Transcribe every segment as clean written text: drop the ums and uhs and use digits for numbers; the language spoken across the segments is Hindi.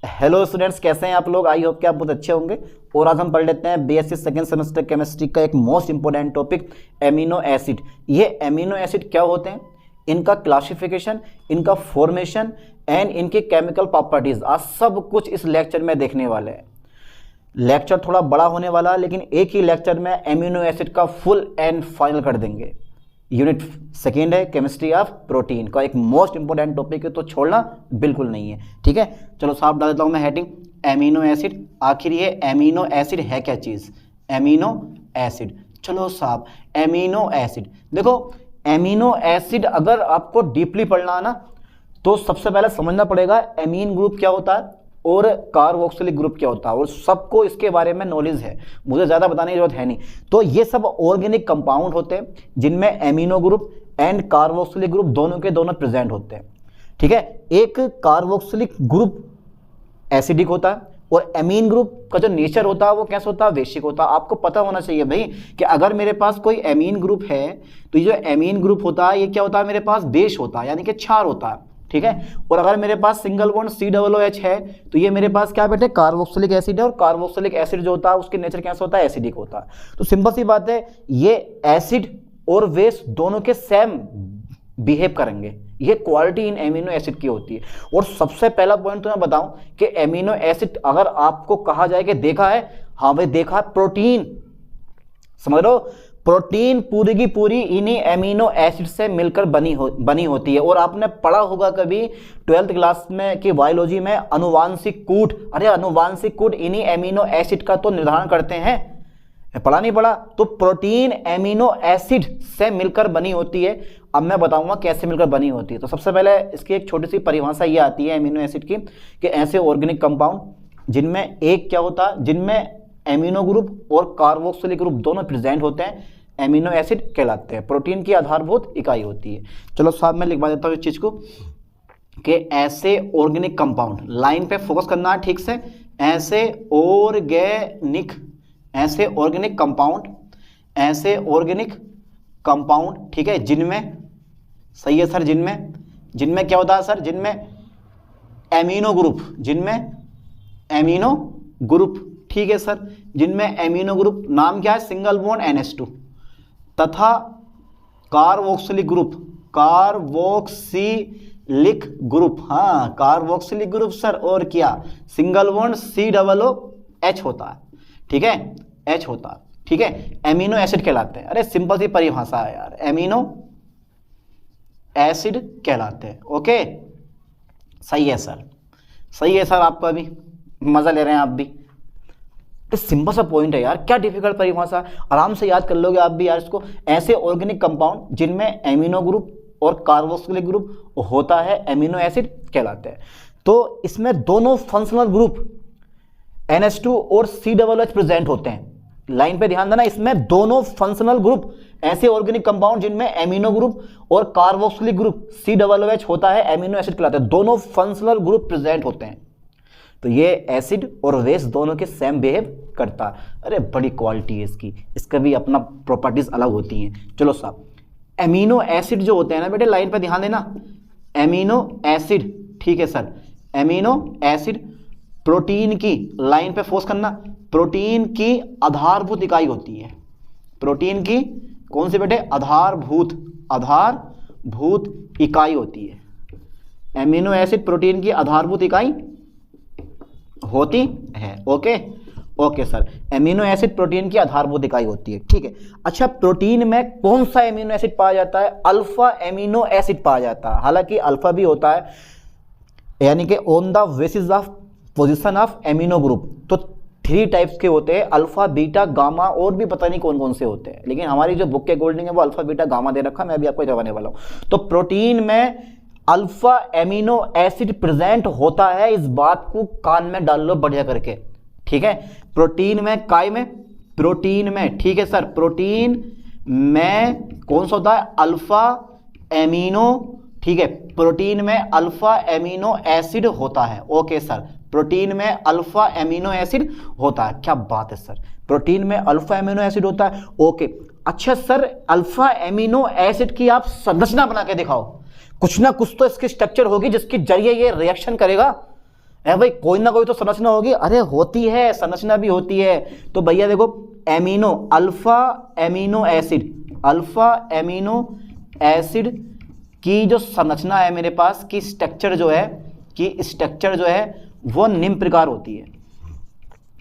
हेलो स्टूडेंट्स, कैसे हैं आप लोग। आई होप कि आप बहुत अच्छे होंगे। और आज हम पढ़ लेते हैं बीएससी सेकेंड सेमेस्टर केमिस्ट्री का एक most important topic, amino acid. ये एमिनो एसिड क्या होते हैं, इनका क्लासिफिकेशन, इनका फॉर्मेशन एंड इनके केमिकल प्रॉपर्टीज, आज सब कुछ इस लेक्चर में देखने वाले हैं। लेक्चर थोड़ा बड़ा होने वाला है, लेकिन एक ही लेक्चर में एमिनो एसिड का फुल एंड फाइनल कर देंगे। यूनिट सेकेंड है केमिस्ट्री ऑफ प्रोटीन का, एक मोस्ट इंपॉर्टेंट टॉपिक है, तो छोड़ना बिल्कुल नहीं है। ठीक है, चलो साफ डाल देता हूं मैं हेडिंग, एमिनो एसिड। आखिर ये एमिनो एसिड है क्या चीज़, एमिनो एसिड। चलो साहब, एमिनो एसिड देखो, एमिनो एसिड अगर आपको डीपली पढ़ना है ना, तो सबसे पहले समझना पड़ेगा एमीन ग्रुप क्या होता है और कार्बोक्सिलिक ग्रुप क्या होता है, और सबको इसके बारे में नॉलेज है, मुझे ज़्यादा बताने की जरूरत है नहीं। तो ये सब ऑर्गेनिक कंपाउंड होते हैं जिनमें amino group and carboxylic group दोनों के दोनों प्रेजेंट होते हैं। ठीक है, एक कार्बोक्सिलिक ग्रुप एसिडिक होता है और एमीन ग्रुप का जो नेचर होता है वो कैसा होता है, बेसिक होता है। आपको पता होना चाहिए भाई कि अगर मेरे पास कोई एमीन ग्रुप है तो ये जो एमीन ग्रुप होता है ये क्या होता है, मेरे पास बेस होता है, यानी कि क्षार होता है। ठीक है, और अगर मेरे पास सिंगल बॉन्ड COOH है तो ये मेरे पास क्या बेटे, कार्बोक्सिलिक एसिड है। और कार्बोक्सिलिक एसिड जो होता है उसके नेचर कैसा होता है, एसिडिक होता है। तो सिंपल सी बात है, ये एसिड और बेस दोनों के सेम बिहेव करेंगे, ये क्वालिटी इन एमिनो एसिड की होती है। और सबसे पहला पॉइंट तो मैं बताऊं कि एमिनो एसिड अगर आपको कहा जाए कि देखा है, हाँ भाई देखा है, प्रोटीन समझ लो, प्रोटीन पूरी की पूरी इन्हीं एमिनो एसिड से मिलकर बनी होती है। और आपने पढ़ा होगा कभी 12th क्लास में कि बायोलॉजी में अनुवांशिक कूट, अरे अनुवांशिक कूट इन्हीं एमिनो एसिड का तो निर्धारण करते हैं, पढ़ा नहीं पढ़ा। तो प्रोटीन एमिनो एसिड से मिलकर बनी होती है। अब मैं बताऊंगा कैसे मिलकर बनी होती है। तो सबसे पहले इसकी एक छोटी सी परिभाषा ये आती है एमिनो एसिड की, कि ऐसे ऑर्गेनिक कंपाउंड जिनमें एक क्या होता है, जिनमें एमिनो ग्रुप और कार्बोक्सिलिक ग्रुप दोनों प्रेजेंट होते हैं, एमिनो एसिड कहलाते हैं। प्रोटीन की आधारभूत इकाई होती है। चलो साहब मैं लिखवा देता हूँ इस चीज को कि ऐसे ऑर्गेनिक कंपाउंड, लाइन पे फोकस करना है ठीक से, ऐसे ऑर्गेनिक कंपाउंड ठीक है, जिनमें सही है सर, जिनमें क्या होता है सर, जिनमें एमिनो ग्रुप ठीक है सर, जिनमें एमिनो ग्रुप, नाम क्या है, सिंगल बॉन्ड NH2, तथा कार्बोक्सिलिक ग्रुप, हाँ कार्बोक्सिलिक ग्रुप सर, और क्या, सिंगल बॉन्ड COOH होता है। ठीक है, H होता है। ठीक है, एमिनो एसिड कहलाते हैं। अरे सिंपल सी परिभाषा है यार, एमिनो एसिड कहलाते हैं। ओके, सही है सर, आपको अभी मजा ले रहे हैं आप भी। तो सिंपल सा पॉइंट है यार, क्या डिफिकल्ट परिभाषा, आराम से याद कर लोगे आप भी यार इसको। ऐसे ऑर्गेनिक कंपाउंड जिनमें एमिनो ग्रुप और कार्बोक्सिलिक ग्रुप होता है, एमिनो एसिड कहलाते हैं। तो इसमें दोनों फंक्शनल ग्रुप NH2 और COOH प्रेजेंट होते हैं। लाइन पे ध्यान देना, इसमें दोनों फंक्शनल ग्रुप, ऐसे ऑर्गेनिक कंपाउंड जिनमें एमिनो ग्रुप और कार्बोक्सिलिक ग्रुप COOH होता है, एमिनो एसिड कहलाते हैं। दोनों फंक्शनल ग्रुप प्रेजेंट होते हैं, तो ये एसिड और बेस दोनों के सेम बिहेव करता है। अरे बड़ी क्वालिटी है इसकी, इसका भी अपना प्रॉपर्टीज अलग होती हैं। चलो साहब, एमिनो एसिड जो होते हैं ना बेटे, लाइन पे ध्यान देना, एमिनो एसिड ठीक है सर, एमिनो एसिड प्रोटीन की, लाइन पे फोकस करना, प्रोटीन की आधारभूत इकाई होती है। प्रोटीन की कौन सी बेटे, आधारभूत इकाई होती है। एमिनो एसिड प्रोटीन की आधारभूत इकाई होती है। Okay sir, amino acid protein की आधारभूत इकाई होती है। ठीक है, अच्छा प्रोटीन में कौन सा एमिनो एसिड पाया जाता है, अल्फा एमिनो एसिड पाया जाता है। हालांकि अल्फा भी होता है, यानी कि on the basis of position of amino group. तो 3 टाइप्स के होते हैं, अल्फा बीटा गामा, और भी पता नहीं कौन कौन से होते हैं, लेकिन हमारी जो बुक के अकॉर्डिंग है वो अल्फा बीटा गामा दे रखा, मैं भी आपको जवाने वाला हूं। तो प्रोटीन में अल्फा एमिनो एसिड प्रेजेंट होता है, इस बात को कान में डाल लो बढ़िया करके। ठीक है, प्रोटीन में, काय में, प्रोटीन में ठीक है सर, प्रोटीन में कौन सा होता है, अल्फा एमिनो, ठीक है, प्रोटीन में अल्फा एमिनो एसिड होता है। ओके सर, प्रोटीन में अल्फा एमिनो एसिड होता है, क्या बात है सर, प्रोटीन में अल्फा एमिनो एसिड होता है। ओके, अच्छा सर, अल्फा एमिनो एसिड की आप संरचना बना के दिखाओ, कुछ ना कुछ तो इसकी स्ट्रक्चर होगी जिसके जरिए ये रिएक्शन करेगा। है भाई, कोई ना कोई तो संरचना होगी। अरे होती है, संरचना भी होती है। तो भैया देखो, amino, alpha amino acid, alpha amino acid की जो संरचना है मेरे पास, की स्ट्रक्चर जो है, कि स्ट्रक्चर जो है वो निम्न प्रकार होती है,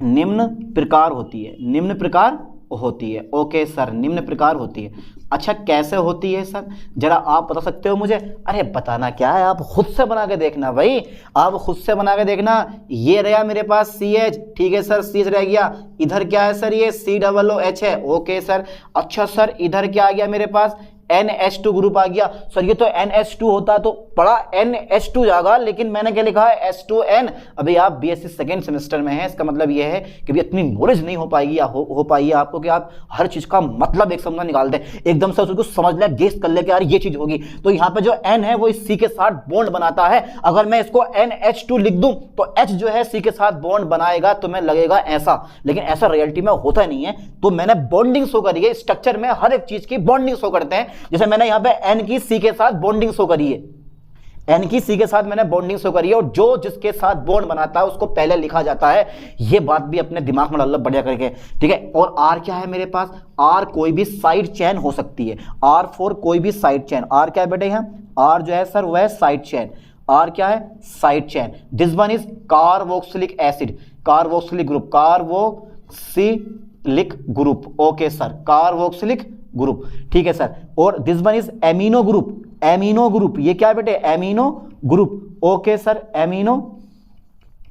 निम्न प्रकार होती है, निम्न प्रकार होती है। ओके सर, निम्न प्रकार होती है। अच्छा कैसे होती है सर, जरा आप बता सकते हो मुझे? अरे बताना क्या है, आप खुद से बना के देखना भाई, आप खुद से बना के देखना। ये रहा मेरे पास CH, ठीक है सर, CH रह गया। इधर क्या है सर, ये COOH है। Okay sir. अच्छा सर, इधर क्या आ गया मेरे पास, NH2 ग्रुप आ गया। सर ये तो NH2 होता है, तो पड़ा NH2 जाएगा, लेकिन मैंने क्या लिखा है, H2N। अभी आप BSc सेकेंड सेमेस्टर में हैं, इसका मतलब ये है कि भी इतनी नॉलेज नहीं हो पाएगी या हो पाई आपको कि आप हर चीज का मतलब एक समझ निकाल दें, एकदम से उसको समझ ले, गेस कर ले कि यार ये चीज होगी। तो यहाँ पे जो N है वो इस C के साथ बॉन्ड बनाता है। अगर मैं इसको NH2 लिख दूं तो H जो है C के साथ बॉन्ड बनाएगा, तो मैं लगेगा ऐसा, लेकिन ऐसा रियलिटी में होता नहीं है। तो मैंने बॉन्डिंग शो करी है, स्ट्रक्चर में हर एक चीज की बॉन्डिंग शो करते हैं। जैसे मैंने यहां पे N की C के साथ बॉन्डिंग शो करी है, N की C के साथ मैंने बॉन्डिंग शो करी है, और जो जिसके साथ बॉन्ड बनाता है उसको पहले लिखा जाता है। ये बात भी अपने दिमाग में डाल लो बढ़िया करके, ठीक है। और R क्या है मेरे पास, R कोई भी साइड चेन हो सकती है, R फॉर कोई भी साइड चेन। R क्या है बेटे, यहाँ R जो है सर वह साइड चेन, R क्या है, side chain. This one is carboxylic acid, carboxylic group, carboxylic group. Okay sir, carboxylic group, ठीक है सर। और this one is amino group, amino group, ये क्या है बेटे, amino group. Okay sir, amino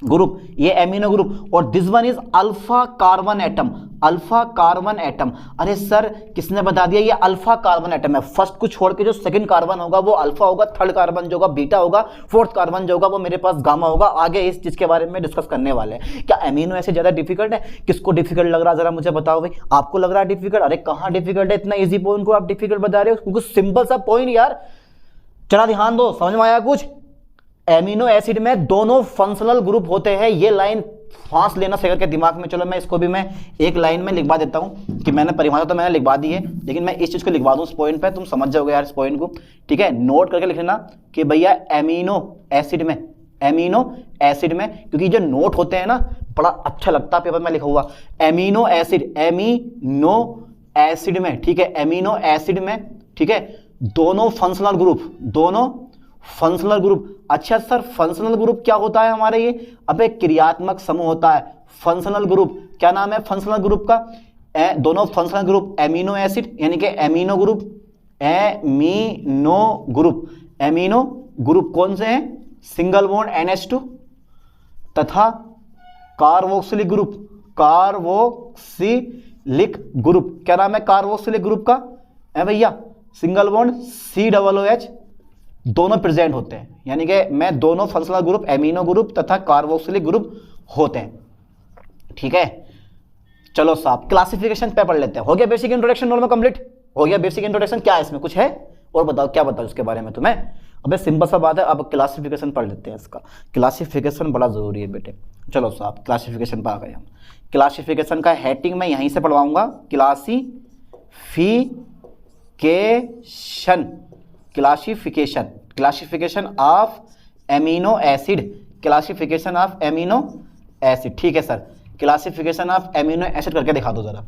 group, ये एमिनो ग्रुप। और this one is alpha carbon atom, alpha carbon atom. अरे सर किसने बता दिया, ये अल्फा कार्बन एटम है। फर्स्ट को छोड़ के जो सेकंड कार्बन होगा वो अल्फा होगा, थर्ड कार्बन जो होगा बीटा होगा, फोर्थ कार्बन जो होगा वो मेरे पास गामा होगा। आगे इस चीज के बारे में डिस्कस करने वाले हैं। क्या एमिनो एसिड ज्यादा डिफिकल्ट है? किसको डिफिकल्ट लग रहा है जरा मुझे बताओ भाई, आपको लग रहा है डिफिकल्ट? अरे कहां डिफिकल्ट है, इतना इजी पॉइंट को आप डिफिकल्ट बता रहे हो, क्योंकि सिंपल सा पॉइंट यार। चला ध्यान दो, समझ में आया कुछ? एमिनो एसिड में दोनों फंक्शनल ग्रुप होते हैं। ये लाइन फांस लेना सही करके दिमाग में। चलो मैं इसको भी मैं एक लाइन में लिखवा देता हूं, कि मैंने परिभाषा तो मैंने लिखवा दी है, लेकिन मैं इस चीज को लिखवा दूं इस पॉइंट पे, तुम समझ जाओगे यार इस पॉइंट को, ठीक है। नोट करके लिख लेना कि भैया एमिनो एसिड में, एमिनो एसिड में, क्योंकि जो नोट होते हैं ना बड़ा अच्छा लगता है पेपर में लिखा हुआ, एमिनो एसिड, एमिनो एसिड में, ठीक है, एमिनो एसिड में, ठीक है, दोनों फंक्शनल ग्रुप, दोनों फंक्शनल ग्रुप। अच्छा सर फंक्शनल ग्रुप क्या होता है हमारे ये? अबे क्रियात्मक समूह होता है फंक्शनल ग्रुप। क्या नाम है फंक्शनल ग्रुप का? दोनों फंक्शनल ग्रुप एमिनो एसिड, यानी कि amino group, amino group, amino group कौन से हैं? सिंगल बॉन्ड NH2 तथा कार्बोक्सिलिक ग्रुप, कार्बोक्सिलिक ग्रुप। क्या नाम है कार्बोक्सिलिक ग्रुप का? है भैया सिंगल बॉन्ड COOH, दोनों प्रेजेंट होते हैं, यानी कि मैं दोनों फंक्शनल ग्रुप एमिनो ग्रुप तथा कार्बोक्सिलिक ग्रुप होते हैं, ठीक है। चलो साहब क्लासिफिकेशन पे पढ़ लेते हैं। हो गया बेसिक इंट्रोडक्शन नॉर्मल कंप्लीट? हो गया बेसिक इंट्रोडक्शन। क्या है इसमें, कुछ है और बताओ, क्या बताओ इसके बारे में तुम्हें? अबे सिंपल सा बात है, अब क्लासिफिकेशन पढ़ लेते हैं इसका। क्लासिफिकेशन बड़ा जरूरी है बेटे। चलो साहब क्लासिफिकेशन पर आ गए हम। क्लासिफिकेशन का हेडिंग मैं यहीं से पढ़वाऊंगा, classification, classification, classification of amino acid, classification of amino acid, ठीक है sir. Classification of amino acid करके दिखा दो जरा,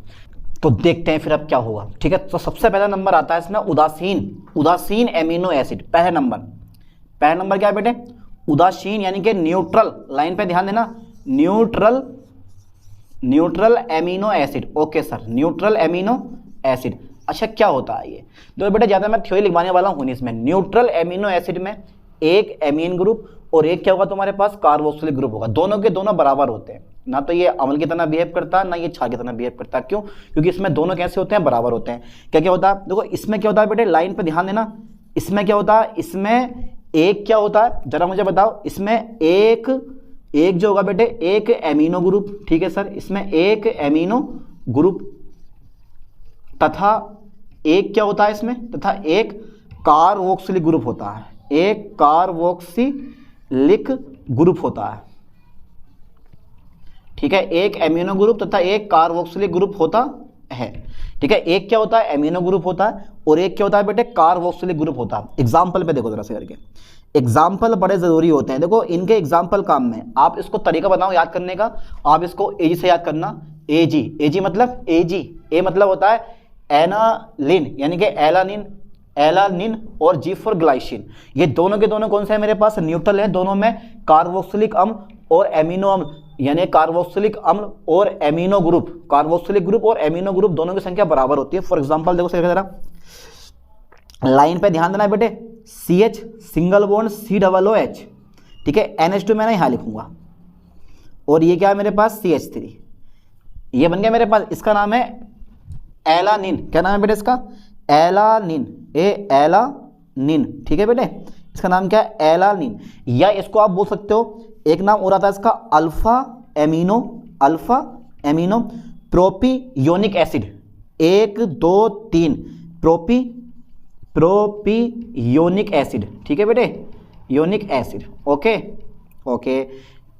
तो देखते हैं फिर अब क्या होगा, ठीक है। तो सबसे पहला नंबर आता है इसमें उदासीन, उदासीन एमिनो एसिड। पहला नंबर, पहला नंबर क्या है बेटे? उदासीन, यानी कि न्यूट्रल, लाइन पे ध्यान देना, neutral, neutral amino acid. Okay sir, neutral amino acid. अच्छा क्या होता है ये? तो बेटा ज्यादा मैं थ्योरी लिखवाने वाला हूं नहीं इसमें। न्यूट्रल एमिनो एसिड में एक एमीन ग्रुप और एक क्या होगा तुम्हारे पास, कार्बोक्सिलिक ग्रुप होगा। दोनों के दोनों बराबर होते हैं, ना तो ये अम्ल की तरह बिहेव करता ना ये क्षार की तरह बिहेव करता। क्यों? क्योंकि इसमें दोनों कैसे होते हैं, बराबर होते हैं। क्या क्या होता है देखो, इसमें क्या होता है बेटे, लाइन पे ध्यान देना। इसमें क्या होता है, इसमें एक क्या होता है जरा मुझे बताओ। इसमें एक जो होगा बेटे, एक एमिनो ग्रुप, ठीक है सर। इसमें एक एमिनो ग्रुप तथा एक क्या होता है इसमें, तथा एक कार्बोक्सिलिक ग्रुप होता है, एक कार्बोक्सिलिक ग्रुप होता है, ठीक है। एक एमिनो ग्रुप तथा एक कार्बोक्सिलिक ग्रुप होता है, ठीक है। एक क्या होता है, एमिनो ग्रुप होता है, और एक क्या होता है बेटे, कार्बोक्सिलिक ग्रुप होता है। एग्जाम्पल पे देखो जरा से करके, एग्जाम्पल बड़े ज़रूरी होते हैं। देखो इनके एग्जाम्पल काम में, आप इसको तरीका बताओ याद करने का, आप इसको एजी से याद करना। एजी, एजी मतलब एजी, ए मतलब होता है एनालिन यानी कि एलानिन, एलानिन और जी फॉर ग्लाइसिन। ये दोनों के दोनों कौन से हैं मेरे पास, न्यूट्रल है, दोनों में कार्बोक्सिलिक अम्ल और एमिनो अम्ल यानी कार्बोक्सिलिक अम्ल और एमिनो ग्रुप, कार्बोक्सिलिक ग्रुप और एमिनो ग्रुप दोनों की संख्या बराबर होती है। फॉर एग्जाम्पल देखो जरा लाइन पे ध्यान देना बेटे, CH सिंगल बॉन्ड COOH, ठीक है, NH2 मैंने यहाँ लिखूंगा और ये क्या है मेरे पास CH3, ये बन गया मेरे पास, इसका नाम है एलानिन। क्या नाम है बेटे इसका, एलानिन, एलानिन, ठीक है बेटे, इसका नाम क्या है एलानिन। या इसको आप बोल सकते हो एक नाम और आता है इसका alpha amino, alpha amino propionic acid, 1 2 3 propionic acid, ठीक है बेटे, unique acid. Okay okay,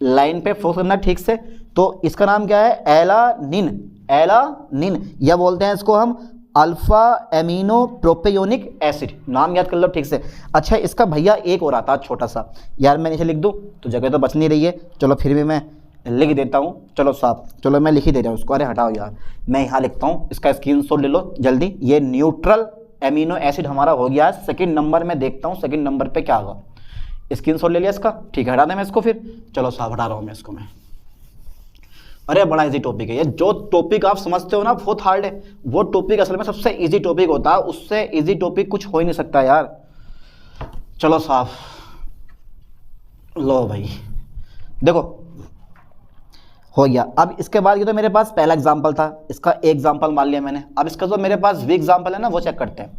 line पे फोकस करना ठीक से। तो इसका नाम क्या है एलानिन, एलानिन, या बोलते हैं इसको हम अल्फा एमिनो प्रोपियोनिक एसिड, नाम याद कर लो ठीक से। अच्छा इसका भैया एक और आता है छोटा सा, यार मैं नीचे लिख दूं तो जगह तो बच नहीं रही है, चलो फिर भी मैं लिख देता हूँ, चलो साहब, चलो मैं लिख ही दे रहा हूँ उसको, अरे हटाओ यार, मैं यहाँ लिखता हूँ, इसका स्क्रीनशॉट ले लो जल्दी। ये न्यूट्रल एमिनो एसिड हमारा हो गया है सेकंड नंबर में, देखता हूँ सेकंड नंबर पे क्या होगा। स्क्रीनशॉट ले लिया इसका, ठीक है, हटा दें मैं इसको फिर, चलो साहब हटा रहा हूँ मैं इसको मैं। अरे बड़ा इजी टॉपिक है ये, जो टॉपिक आप समझते हो ना बहुत हार्ड है, वो टॉपिक असल में सबसे इजी टॉपिक होता है, उससे इजी टॉपिक कुछ हो ही नहीं सकता यार। चलो साहब, लो भाई देखो हो गया। अब इसके बाद ये तो मेरे पास पहला एग्जांपल था, इसका एक एग्जांपल मान लिया मैंने। अब इसका जो मेरे पास वीक एग्जांपल है ना वो चेक करते हैं।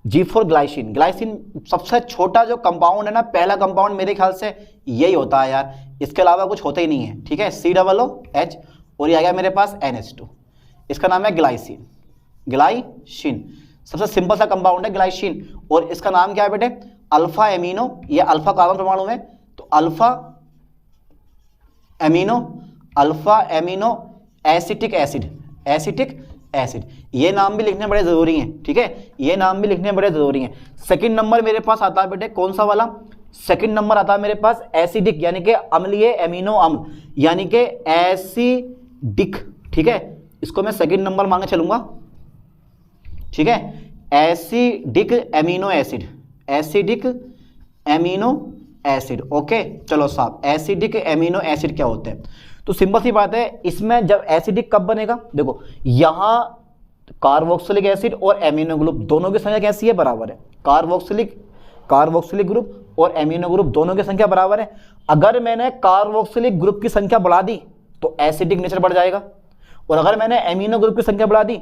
जी फॉर ग्लाइसिन, ग्लाइसिन सबसे छोटा जो कंपाउंड है ना, पहला कंपाउंड मेरे ख्याल से यही होता है यार, इसके अलावा कुछ होता ही नहीं है, ठीक है, COOH और ये आ गया मेरे पास NH2, इसका नाम है ग्लाइसिन, ग्लाइसिन सबसे सिंपल सा कंपाउंड है ग्लाइसिन। और इसका नाम क्या है बेटे, अल्फा एमिनो, ये अल्फा कार्बन परमाणु है तो alpha amino acetic acid, acetic acid, ये नाम भी लिखने बड़े जरूरी हैं, ठीक है, ये नाम भी लिखने बड़े जरूरी हैं। सेकंड नंबर मेरे पास आता है बेटे कौन सा वाला, सेकंड नंबर आता है मेरे पास एसिडिक यानी कि अम्लीय एमिनो अम्ल यानी कि एसिडिक, ठीक है, इसको मैं सेकंड नंबर मांगे चलूंगा, ठीक है, acidic amino acid, acidic amino acid. Okay चलो साहब, एसिडिक एमिनो एसिड क्या होते हैं, तो सिंपल सी बात है, इसमें जब एसिडिक कब बनेगा, देखो यहां कार्बोक्सिलिक एसिड और एमिनो ग्रुप दोनों की संख्या कैसी है, बराबर है, कार्बोक्सिलिक ग्रुप और एमिनो ग्रुप दोनों की संख्या बराबर है। अगर मैंने कार्बोक्सिलिक ग्रुप की संख्या बढ़ा दी तो एसिडिक नेचर बढ़ जाएगा, और अगर मैंने एमिनो ग्रुप की संख्या बढ़ा दी,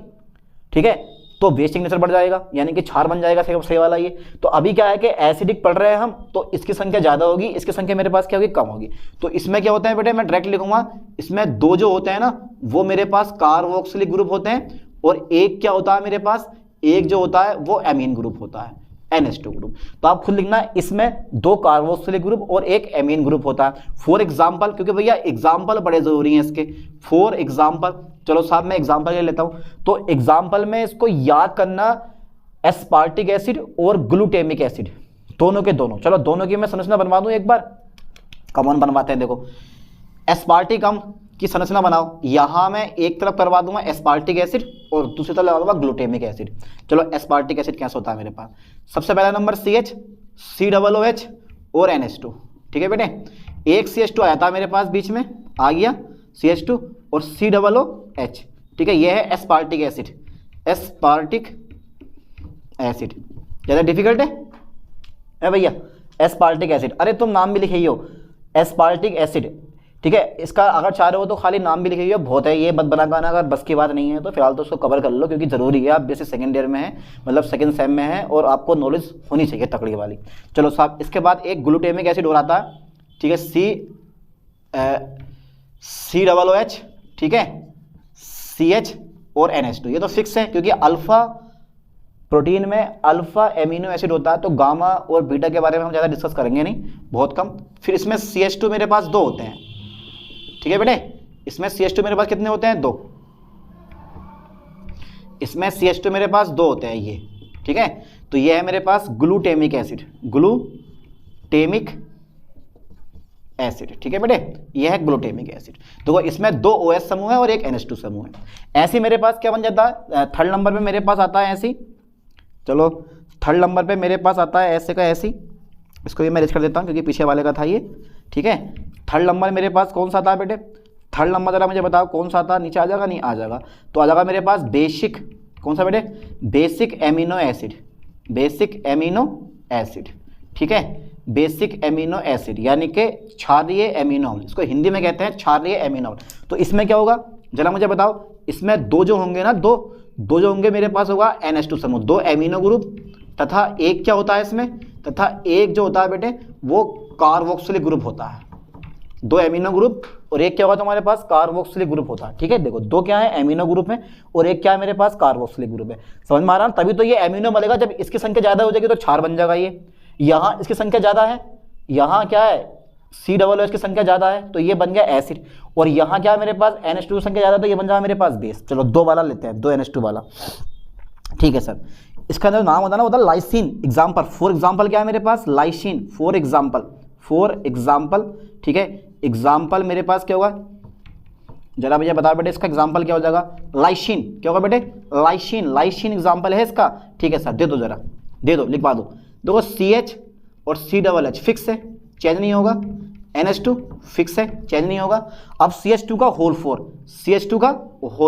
ठीक है, तो बेसिक नेचर बढ़ जाएगा, यानी कि क्षार बन जाएगा सही वाला ये। तो अभी क्या है कि एसिडिक पढ़ रहे हैं हम, तो इसकी संख्या ज्यादा होगी, इसकी संख्या मेरे पास क्या होगी, कम होगी। तो इसमें क्या होता है बेटे, मैं डायरेक्ट लिखूंगा, इसमें दो जो होते हैं ना वो मेरे पास कार्बोक्सिलिक ग्रुप होते हैं, और एक क्या होता है मेरे पास, एक जो होता है वो एमीन ग्रुप होता है, NH2 ग्रुप। तो आप खुद लिखना, इसमें दो कार्बोक्सिलिक ग्रुप और एक एमीन ग्रुप होता है। फॉर एग्जाम्पल, क्योंकि भैया एग्जाम्पल बड़े जरूरी हैं इसके, फॉर एग्जाम्पल, चलो साहब मैं एग्जाम्पल ले लेता हूं। तो एग्जाम्पल में इसको याद करना, एस्पार्टिक एसिड और ग्लूटेमिक एसिड, दोनों के दोनों, चलो दोनों की मैं संरचना बनवा दूं एक बार, कॉमन बनवाते हैं। देखो एस्पार्टिक अम्ल की संरचना बनाओ, यहां मैं एक तरफ करवा दूंगा एस्पार्टिक एसिड और दूसरी तरफ लगा दूंगा ग्लूटेमिक एसिड। चलो एस्पार्टिक एसिड कैसे होता है मेरे पास, सबसे पहला नंबर CH, COOH और NH2, ठीक है बेटे, एक CH2 आया था मेरे पास बीच में, आ गया CH2 और COOH, ठीक है, यह है एस्पार्टिक एसिड, एस्पार्टिक एसिड। ज्यादा डिफिकल्ट है भैया, एस्पार्टिक एसिड, अरे तुम नाम भी लिखे ही हो, एस्पार्टिक एसिड, ठीक है, इसका अगर चाह रहे हो तो खाली नाम भी लिखे हुए बहुत है, ये बद बना गाना, अगर बस की बात नहीं है तो फिलहाल तो उसको कवर कर लो, क्योंकि जरूरी है, आप बेसिक सेकंड ईयर में है, मतलब सेकंड सेम में है, और आपको नॉलेज होनी चाहिए तकड़ी वाली। चलो साहब, इसके बाद एक ग्लूटेमिक एसिड हो रहा था, ठीक है, COOH, ठीक है, CH और NH2, ये तो फिक्स है, क्योंकि अल्फा प्रोटीन में अल्फा एमिनो एसिड होता है, तो गामा और बीटा के बारे में हम ज़्यादा डिस्कस करेंगे नहीं, बहुत कम। फिर इसमें CH2 मेरे पास दो होते हैं, ठीक है बेटे, इसमें CH2 मेरे पास कितने होते हैं, दो, इसमें CH2 मेरे पास दो होते हैं ये, ठीक है, तो ये है मेरे पास glutamic acid, glutamic glutamic acid, ठीक है बेटे, यह है ग्लूटेमिक एसिड। तो इसमें 2 OH समूह है और एक NH2 समूह है। ऐसे मेरे पास क्या बन जाता है, थर्ड नंबर पे मेरे पास आता है ऐसी, चलो थर्ड नंबर पे मेरे पास आता है ऐसे का ऐसी, इसको ये मैं लिख कर देता हूँ क्योंकि पीछे वाले का था ये, ठीक है। थर्ड नंबर मेरे पास कौन सा आता है बेटे, थर्ड नंबर जरा मुझे बताओ कौन सा आता है, नीचे आ जाएगा, नहीं आ जाएगा, तो आ जाएगा मेरे पास बेसिक, कौन सा बेटे, basic amino acid, basic amino acid, ठीक है, बेसिक एमिनो एसिड यानी कि क्षारीय एमिनो अम्ल, इसको हिंदी में कहते हैं क्षारीय एमिनो अम्ल। तो इसमें क्या होगा जरा मुझे बताओ, इसमें 2 जो होंगे ना, दो जो होंगे मेरे पास होगा NH2 समूह, 2 एमिनो ग्रुप, तथा एक क्या होता है इसमें, तथा एक जो होता है बेटे वो कार्बोक्सिलिक ग्रुप होता है। 2 एमिनो ग्रुप और एक क्या होगा तुम्हारे पास, कार्बोक्सिलिक ग्रुप होता है, ठीक है। देखो 2 क्या है, एमिनो ग्रुप है और एक क्या है मेरे पास, कार्बोक्सिलिक ग्रुप है। समझ में आ रहा है, तभी तो ये एमिनो बनेगा, जब इसकी संख्या ज़्यादा हो जाएगी तो क्षार बन जाएगा ये। यहाँ इसकी संख्या ज़्यादा है, यहाँ क्या है COOH की संख्या ज़्यादा है तो ये बन गया एसिड, और यहाँ क्या है मेरे पास NH2 की संख्या ज़्यादा तो ये बन जाएगा मेरे पास बेस। चलो 2 वाला लेते हैं, 2 NH2 वाला, ठीक है सर। इसका जो नाम होता है ना होता है लाइसिन। एग्जाम्पल, फॉर एग्जाम्पल क्या है मेरे पास, लाइसिन, फॉर एग्जाम्पल, ठीक है। एग्जाम्पल मेरे पास क्या होगा, जरा मुझे बता बेटे इसका एग्जाम्पल क्या हो जाएगा, लाइसिन, क्या होगा बेटे, लाइसिन एग्जाम्पल है इसका, ठीक है सर। दे दो जरा, दे दो, लिखवा दो। देखो CH और COOH फिक्स है, चेंज नहीं होगा, NH2 फिक्स है, चेंज नहीं होगा। अब CH2 का होल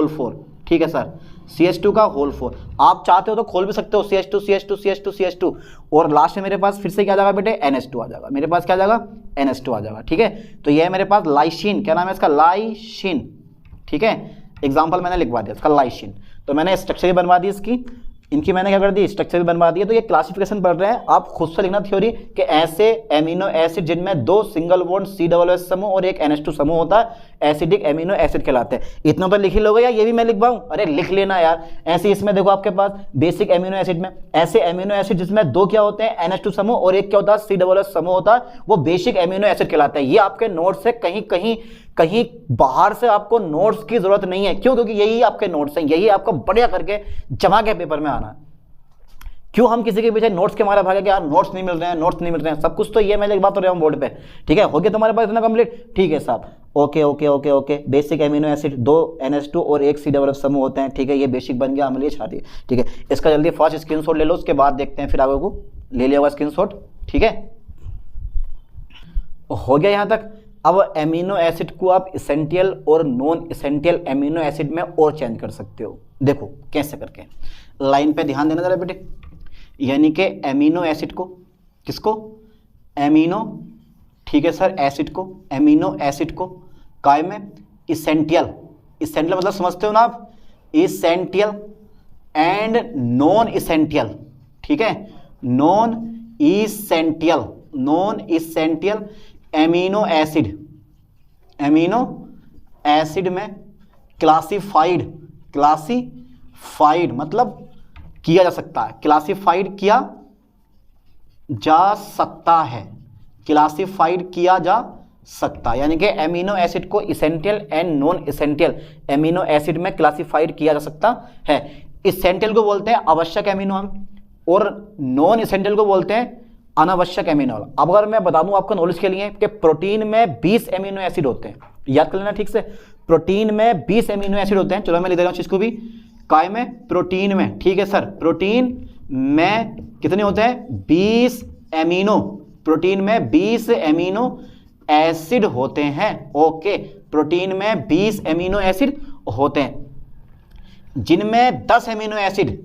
4, ठीक है सर, CH2 का होल 4, आप चाहते हो तो खोल भी सकते हो CH2 और लास्ट में मेरे पास फिर से क्या आ जाएगा बेटे, NH2 आ जाएगा, मेरे पास क्या आ जाएगा, NH2 आ जाएगा, ठीक है। तो ये है मेरे पास लाइसिन, क्या नाम है इसका, लाइसिन, ठीक है। एग्जाम्पल मैंने लिखवा दिया इसका लाइसिन, तो मैंने स्ट्रक्चर भी बनवा दी इसकी, इनकी मैंने क्या कर दी, स्ट्रक्चर भी बनवा दिया। तो ये क्लासिफिकेशन पढ़ रहे हैं, आप खुद से लिखना थ्योरी कि ऐसे एमिनो एसिड जिनमें 2 सिंगल बॉन्ड COOH समूह और एक NH2 समूह होता है, एसिडिक एमिनो एसिड कहलाते हैं। इतना तो लिख ही लोगे यार, ये भी मैं लिखवाऊं, अरे लिख लेना यार। ऐसे इसमें देखो आपके पास बेसिक एमिनो एसिड में ऐसे एमिनो एसिड जिसमें 2 क्या होते हैं, NH2 समूह और एक क्या होता है, COOH समूह होता है, वो बेसिक एमिनो एसिड कहलाता है। ये आपके नोट्स से कहीं बाहर से आपको नोट्स की जरूरत नहीं है, क्यों, क्योंकि यही आपके नोट्स हैं, यही आपको बढ़िया करके जमा के पेपर में आना है। क्यों हम किसी के पीछे नोट्स के मारे भागे कि यार नोट्स नहीं मिल रहे हैं, सब कुछ तो ये मैं लिख बात हो रहा हूँ बोर्ड पे, ठीक है। हो गया तुम्हारे पास इतना कंप्लीट, ठीक है साहब, okay. Basic amino acid 2 NH2 और एक COOH समूह होते हैं, ठीक है, ये बेसिक बन गया, अम्लीय क्षारीय, ठीक है। इसका जल्दी फास्ट स्क्रीनशॉट ले लो, उसके बाद देखते हैं फिर आगे को, ले लिया होगा स्क्रीनशॉट, ठीक है। हो गया यहाँ तक। अब एमिनो एसिड को आप एसेंशियल और नॉन एसेंशियल एमिनो एसिड में और चेंज कर सकते हो। देखो कैसे करके, लाइन पे ध्यान देना जरा बेटे, यानी कि एमिनो एसिड को, किसको, एमिनो, ठीक है सर, एसिड को, एमिनो एसिड को काय में एसेंशियल मतलब समझते हो ना आप, एसेंशियल एंड नॉन एसेंशियल, ठीक है, नॉन एसेंशियल एमिनो एसिड में क्लासिफाइड मतलब किया जा सकता है, क्लासिफाइड किया जा सकता है, यानी कि एमिनो एसिड को essential and non essential amino acid में क्लासिफाइड किया जा सकता है। एसेंशियल को बोलते हैं आवश्यक एमिनो अम्ल और नॉन एसेंशियल को बोलते हैं अनावश्यक एमिनो अम्ल। अब अगर मैं बता दूं आपको नॉलेज के लिए कि प्रोटीन में 20 एमिनो एसिड होते हैं, याद कर लेना ठीक से, प्रोटीन में 20 एमिनो एसिड होते हैं। चलो मैं लिख दे रहा हूं चीज को भी, काय में, प्रोटीन में, ठीक है सर, प्रोटीन में कितने होते हैं, 20 एमिनो, प्रोटीन में 20 एमिनो एसिड होते हैं। ओके, प्रोटीन में 20 एमिनो एसिड होते हैं, जिनमें 10 एमिनो एसिड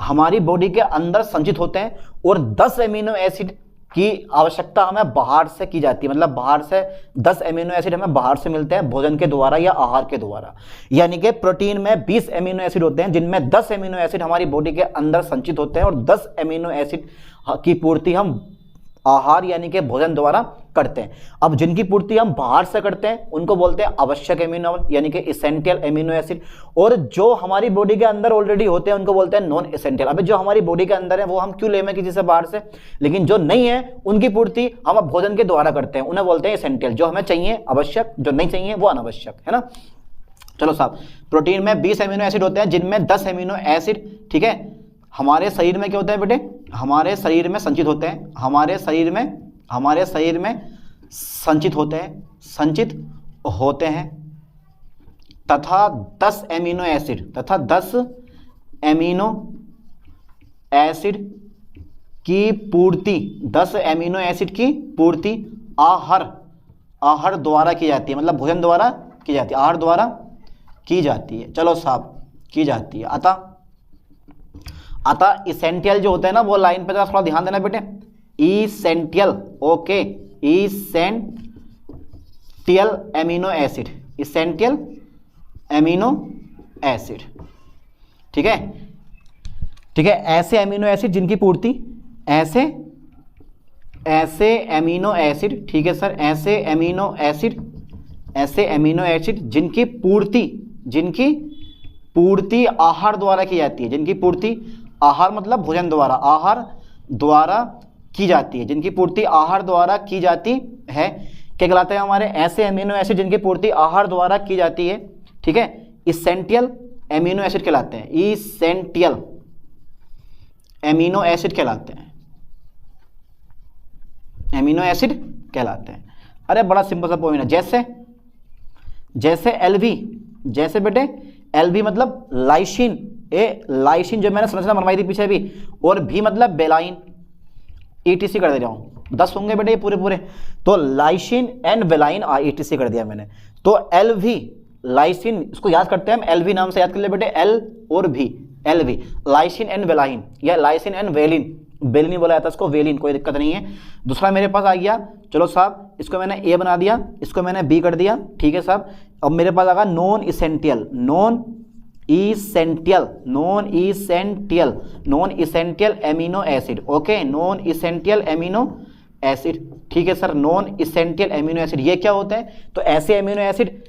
हमारी बॉडी के अंदर संचित होते हैं और 10 एमिनो एसिड की आवश्यकता हमें बाहर से की जाती है, मतलब बाहर से 10 एमिनो एसिड हमें बाहर से मिलते हैं भोजन के द्वारा या आहार के द्वारा। यानी कि प्रोटीन में 20 एमिनो एसिड होते हैं, जिनमें 10 एमिनो एसिड हमारी बॉडी के अंदर संचित होते हैं और 10 एमिनो एसिड की पूर्ति हम आहार यानी कि भोजन द्वारा करते हैं। अब जिनकी पूर्ति हम बाहर से करते हैं उनको बोलते हैं आवश्यक एमिनो अम्ल यानी कि एसेंशियल एमिनो एसिड, और जो हमारी बॉडी के अंदर ऑलरेडी होते हैं उनको बोलते हैं नॉन एसेंशियल। अभी जो हमारी बॉडी के अंदर है वो हम क्यों लें किसी से बाहर से, लेकिन जो नहीं है उनकी पूर्ति हम भोजन के द्वारा करते हैं, उन्हें बोलते हैं एसेंशियल। जो हमें चाहिए आवश्यक, जो नहीं चाहिए वो अनावश्यक, है ना। चलो साहब, प्रोटीन में 20 अमीनो एसिड होते हैं जिनमें 10 अमीनो एसिड, ठीक है, हमारे शरीर में क्या होते हैं बेटे, हमारे शरीर में संचित होते हैं, हमारे शरीर में संचित होते हैं तथा 10 अमीनो एसिड की पूर्ति, 10 अमीनो एसिड की पूर्ति आहार द्वारा की जाती है, मतलब भोजन द्वारा की जाती है, आहार द्वारा की जाती है। चलो साहब, की जाती है। अतः इसेंटियल जो होता है ना, वो लाइन पे जरा थोड़ा ध्यान देना बेटे, essential, okay, essential amino acid, essential amino acid, ठीक है, ऐसे एमिनो एसिड जिनकी पूर्ति, ऐसे एमिनो एसिड, ठीक है सर, ऐसे एमिनो एसिड जिनकी पूर्ति आहार द्वारा की जाती है, जिनकी पूर्ति आहार मतलब भोजन द्वारा, आहार द्वारा की जाती है, जिनकी पूर्ति आहार द्वारा की जाती है, क्या कहलाते हैं हमारे, ऐसे एमिनो एसिड जिनकी पूर्ति आहार द्वारा की जाती है, ठीक है, इसेंटियल एमिनो एसिड कहलाते हैं, इसेंटियल एमिनो एसिड कहलाते हैं, एमिनो एसिड कहलाते हैं। अरे बड़ा सिंपल सा पॉइंट है, जैसे एलवी, जैसे बेटे एलवी मतलब लाइसिन, लाइसिन जो मैंने संरचना बनवाई थी पीछे भी, और भी मतलब बेलाइन, ETC कर दे रहा हूँ, 10 होंगे बेटे ये पूरे, तो लाइसिन एंड बेलाइन ETC कर दिया मैंने। तो एलवी लाइसिन, इसको याद करते हैं हम, एलवी नाम से याद कर ले बेटे, एल और भी, एलवी लाइसिन एंड बेलाइन, या लाइसिन एंड वेलिन, बेलिन बोला जाता है इसको, वेलिन, कोई दिक्कत नहीं है। दूसरा मेरे पास आ गया, चलो साहब इसको मैंने ए बना दिया, इसको मैंने बी कर दिया, ठीक है साहब। अब मेरे पास आगा non essential amino acid, okay, non essential amino acid, ठीक है sir, non essential amino acid, ये क्या होते हैं, तो ऐसे एमिनो एसिड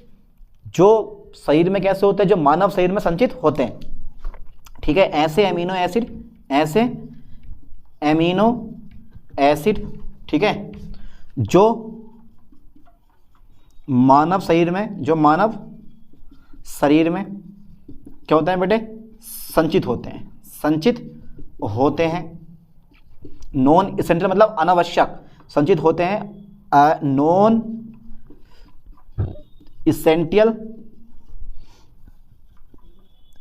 जो शरीर में कैसे होते हैं, जो मानव शरीर में संचित होते हैं, ठीक है, ऐसे एमिनो एसिड, ठीक है, जो मानव शरीर में क्या होते हैं बेटे, संचित होते हैं, नॉन इसेंशियल मतलब अनावश्यक, संचित होते हैं, नॉन इसेंशियल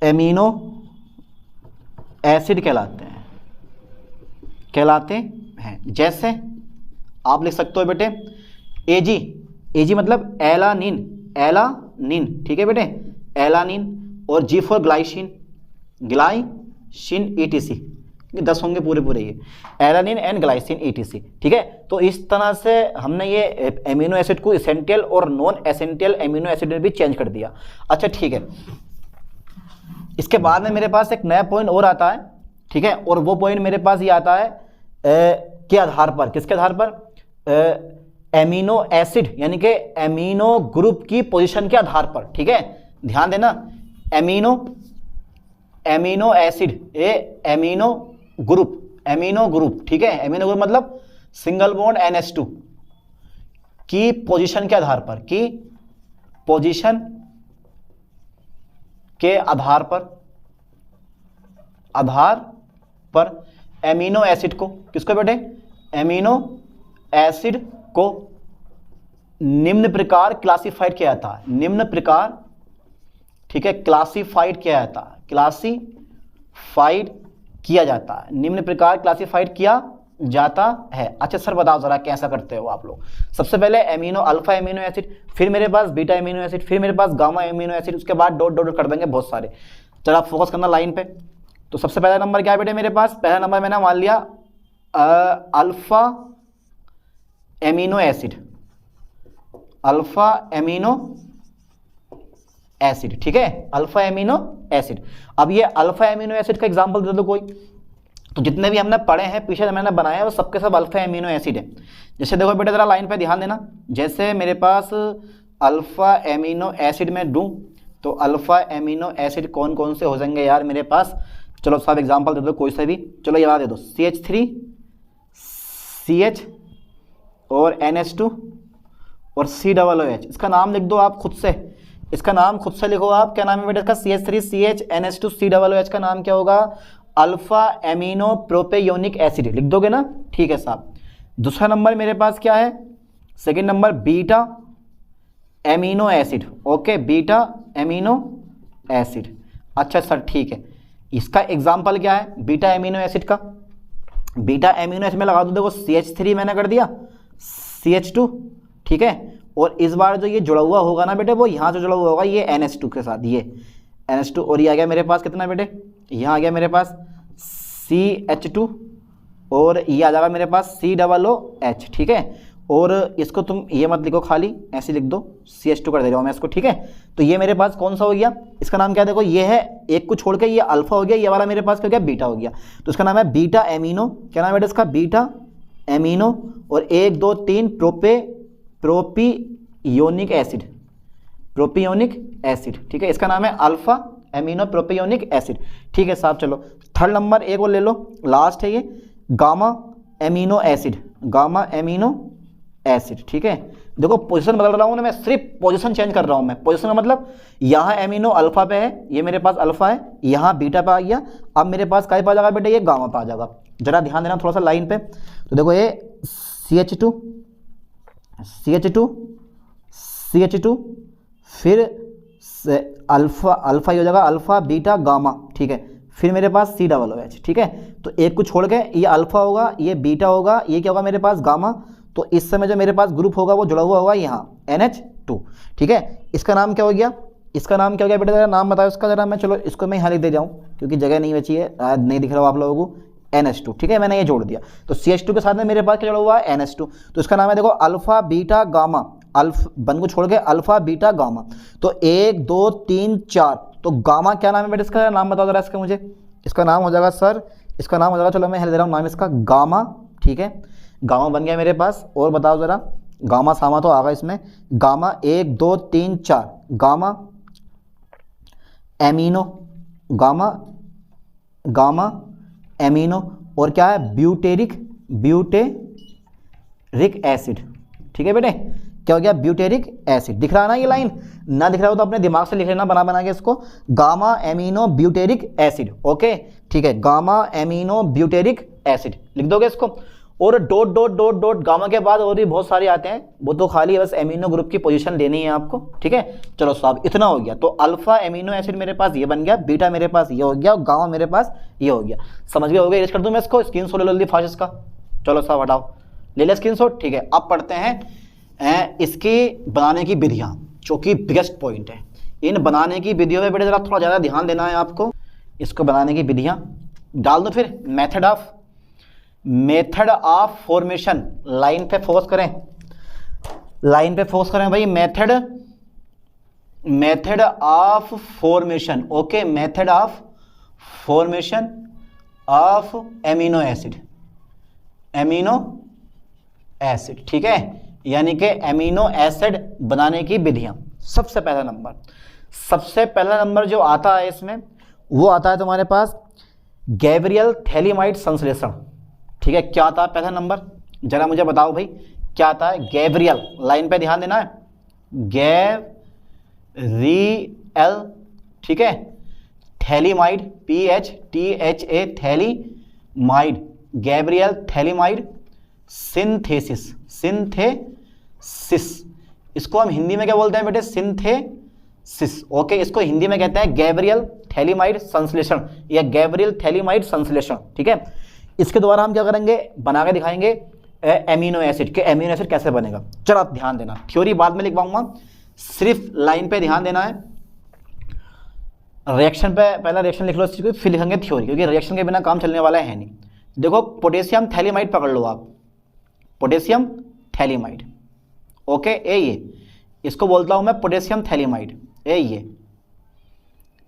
एमिनो एसिड कहलाते हैं। जैसे आप लिख सकते हो बेटे एजी मतलब एलानिन, ठीक है बेटे, एलानिन, और जी फॉर ग्लाइसिन ETC, 10 होंगे पूरे ये, एलानिन एंड ग्लाइसिन ETC, ठीक है। तो इस तरह से हमने ये एमिनो एसिड को इसेंटियल और नॉन एसेंटियल एमिनो एसिड में भी चेंज कर दिया। अच्छा ठीक है, इसके बाद में मेरे पास एक नया पॉइंट और आता है, ठीक है, और वो पॉइंट मेरे पास ये आता है के आधार पर, किसके आधार पर, एमिनो एसिड यानी कि एमिनो ग्रुप की पोजीशन के आधार पर, ठीक है, ध्यान देना, एमिनो एसिड, एमिनो ग्रुप, ठीक है, एमिनो ग्रुप मतलब सिंगल बॉन्ड NH2 की पोजीशन के आधार पर, की पोजीशन के आधार पर एमिनो एसिड को, किसको बेटे, एमिनो एसिड को निम्न प्रकार क्लासिफाइड किया जाता है, निम्न प्रकार, ठीक है, क्लासिफाइड किया जाता है, निम्न प्रकार क्लासिफाइड किया जाता है। अच्छा सर बताओ जरा कैसा करते हो आप लोग। सबसे पहले अल्फा एमिनो एसिड, फिर मेरे पास बीटा एमिनो एसिड, फिर मेरे पास गामा एमिनो एसिड, उसके बाद डॉट डॉट कर देंगे बहुत सारे। चलो आप फोकस करना लाइन पे। तो सबसे पहला नंबर क्या है बेटे मेरे पास, पहला नंबर मैंने मान लिया अल्फा एमिनो एसिड, ठीक है, अल्फा एमिनो एसिड। अब ये अल्फा एमिनो एसिड का एग्जांपल दे दो कोई, तो जितने भी हमने पढ़े हैं पीछे मैंने बनाया है वो सबके सब अल्फा एमिनो एसिड है। जैसे देखो बेटा जरा लाइन पे ध्यान देना, जैसे मेरे पास अल्फा एमिनो एसिड में दूं तो अल्फा एमिनो एसिड कौन कौन से हो जाएंगे यार मेरे पास, चलो सब एग्जांपल दे दो कोई सा भी, चलो ये दे दो CH3 CH और NH2 और COOH, इसका नाम लिख दो आप खुद से, इसका नाम खुद से लिखो आप, क्या नाम है बेटा इसका, CH3CHNH2COOH का नाम क्या होगा, अल्फा एमिनो प्रोपेयोनिक एसिड लिख दोगे ना, ठीक है साहब। दूसरा नंबर मेरे पास क्या है, second number beta amino acid, okay beta amino acid. अच्छा सर ठीक है, इसका एग्जाम्पल क्या है बीटा एमिनो एसिड का, बीटा एमिनो एसिड में लगा दो, देखो CH3 मैंने कर दिया, CH2, ठीक है, और इस बार जो ये जुड़ा हुआ होगा ना बेटे, वो यहाँ से जुड़ा हुआ होगा ये NH2 के साथ, ये NH2, और ये आ गया मेरे पास कितना बेटे, यहाँ आ गया मेरे पास CH2, और ये आ जाएगा मेरे पास COOH, ठीक है। और इसको तुम ये मत लिखो खाली, ऐसे लिख दो, CH2 कर दे रहा हूँ मैं इसको, ठीक है। तो ये मेरे पास कौन सा हो गया, इसका नाम क्या, देखो ये है, एक को छोड़ के ये अल्फा हो गया, ये वाला मेरे पास क्या हो गया, बीटा हो गया। तो इसका नाम है बीटा एमिनो, क्या नाम है बेटा इसका, बीटा एमिनो, और 1 2 3 प्रोपियोनिक एसिड, प्रोपियोनिक एसिड, ठीक है, इसका नाम है अल्फा एमिनो प्रोपियोनिक एसिड, ठीक है साहब। चलो थर्ड नंबर एक और ले लो, लास्ट है ये, gamma amino acid, gamma amino acid, ठीक है। देखो पोजीशन बदल रहा हूँ ना मैं, सिर्फ पोजीशन चेंज कर रहा हूँ मैं, पोजीशन का मतलब यहाँ एमिनो अल्फा पे है, ये मेरे पास अल्फा है, यहाँ बीटा पे आ गया, अब मेरे पास क्या आ जाएगा बेटा, ये गामा पे आ जाएगा। जरा ध्यान देना थोड़ा सा लाइन पे, तो देखो ये CH2 CH2 फिर अल्फा, अल्फा ये हो जाएगा अल्फा बीटा गामा, ठीक है, फिर मेरे पास COOH, ठीक है। तो एक को छोड़ के ये अल्फा होगा, ये बीटा होगा, ये क्या होगा मेरे पास गामा, तो इस समय जो मेरे पास ग्रुप होगा वो जुड़ा हुआ होगा यहाँ NH2, ठीक है। इसका नाम क्या हो गया, इसका नाम क्या हो गया बेटा, जरा नाम बताओ इसका जरा, मैं चलो इसको मैं यहाँ लिख दे जाऊँ क्योंकि जगह नहीं बची है, नहीं दिख रहा हो आप लोगों को, NH2, ठीक है, मैंने ये जोड़ दिया। तो CH2 के साथ में मेरे पास क्या जुड़ा हुआ है, NH2, तो इसका नाम है देखो अल्फा बीटा गामा, बन को छोड़ के अल्फा बीटा गामा, तो 1 2 3 4, तो गामा क्या नाम है बेटा इसका, नाम बताओ जरा इसका मुझे, इसका नाम हो जाएगा सर, इसका नाम हो जाएगा, चलो मैं हिल दे रहा हूँ नाम इसका, गामा, ठीक है, गामा बन गया मेरे पास। और बताओ जरा, गामा सामा तो आ गया इसमें, gamma 1 2 3 4, gamma amino, gamma gamma amino, और क्या है ब्यूटेरिक एसिड, ठीक है बेटे, क्या हो गया ब्यूटेरिक एसिड। दिख रहा है ना ये लाइन, ना दिख रहा हो तो अपने दिमाग से लिख लेना बना बना के इसको, gamma amino butyric acid, okay, ठीक है, गामा एमिनो ब्यूटेरिक एसिड लिख दोगे इसको। और dot dot dot dot gamma के बाद और भी बहुत सारे आते हैं, वो तो खाली बस एमिनो ग्रुप की पोजीशन लेनी है आपको, ठीक है। चलो साहब इतना हो गया, तो अल्फा एमिनो एसिड मेरे पास ये बन गया, बीटा मेरे पास ये हो गया, और गामा मेरे पास ये हो गया, समझ गए, हो गया। कर दूं मैं इसको, स्क्रीनशॉट ले लो जल्दी फास्ट इसका, चलो साहब हटाओ, ले ले स्क्रीनशॉट, ठीक है। अब पढ़ते हैं इसकी बनाने की विधियाँ, जो कि बिगेस्ट पॉइंट है। इन बनाने की विधियों में बेटे जरा थोड़ा ज़्यादा ध्यान देना है आपको, इसको बनाने की विधियाँ डाल दो। फिर मेथड ऑफ फॉर्मेशन, लाइन पे फोकस करें, लाइन पे फोकस करें भाई, method of formation, okay, method of formation of amino acid, ठीक है, यानी कि एमिनो एसिड बनाने की विधियां। सबसे पहला नंबर जो आता है इसमें, वो आता है तुम्हारे पास गैब्रियल थैलीमाइड संश्लेषण, ठीक है। क्या आता है पहला नंबर, जरा मुझे बताओ भाई क्या आता है, गैब्रियल, लाइन पे ध्यान देना है, गैब्रियल, ठीक है, phthalimide, PHTHA phthalimide, Gabriel phthalimide synthesis, इसको हम हिंदी में क्या बोलते हैं बेटे, सिंथेसिस, ओके, इसको हिंदी में कहते हैं गैब्रियल थैलीमाइड संश्लेषण या गैब्रियल थैलीमाइड संश्लेषण, ठीक है। इसके द्वारा हम क्या करेंगे, बना के दिखाएंगे एमिनो एसिड के, एमिनो एसिड कैसे बनेगा। चलो ध्यान देना, थ्योरी बाद में लिखवाऊंगा, सिर्फ लाइन पे ध्यान देना है। रिएक्शन पे पहला रिएक्शन लिख लो इस चीज को, फिर लिखेंगे थ्योरी, क्योंकि रिएक्शन के बिना काम चलने वाला है नहीं। देखो पोटेशियम थैलीमाइड पकड़ लो आप, पोटेशियम थैलीमाइड, ओके, ये इसको बोलता हूं मैं पोटेशियम थैलीमाइड, ये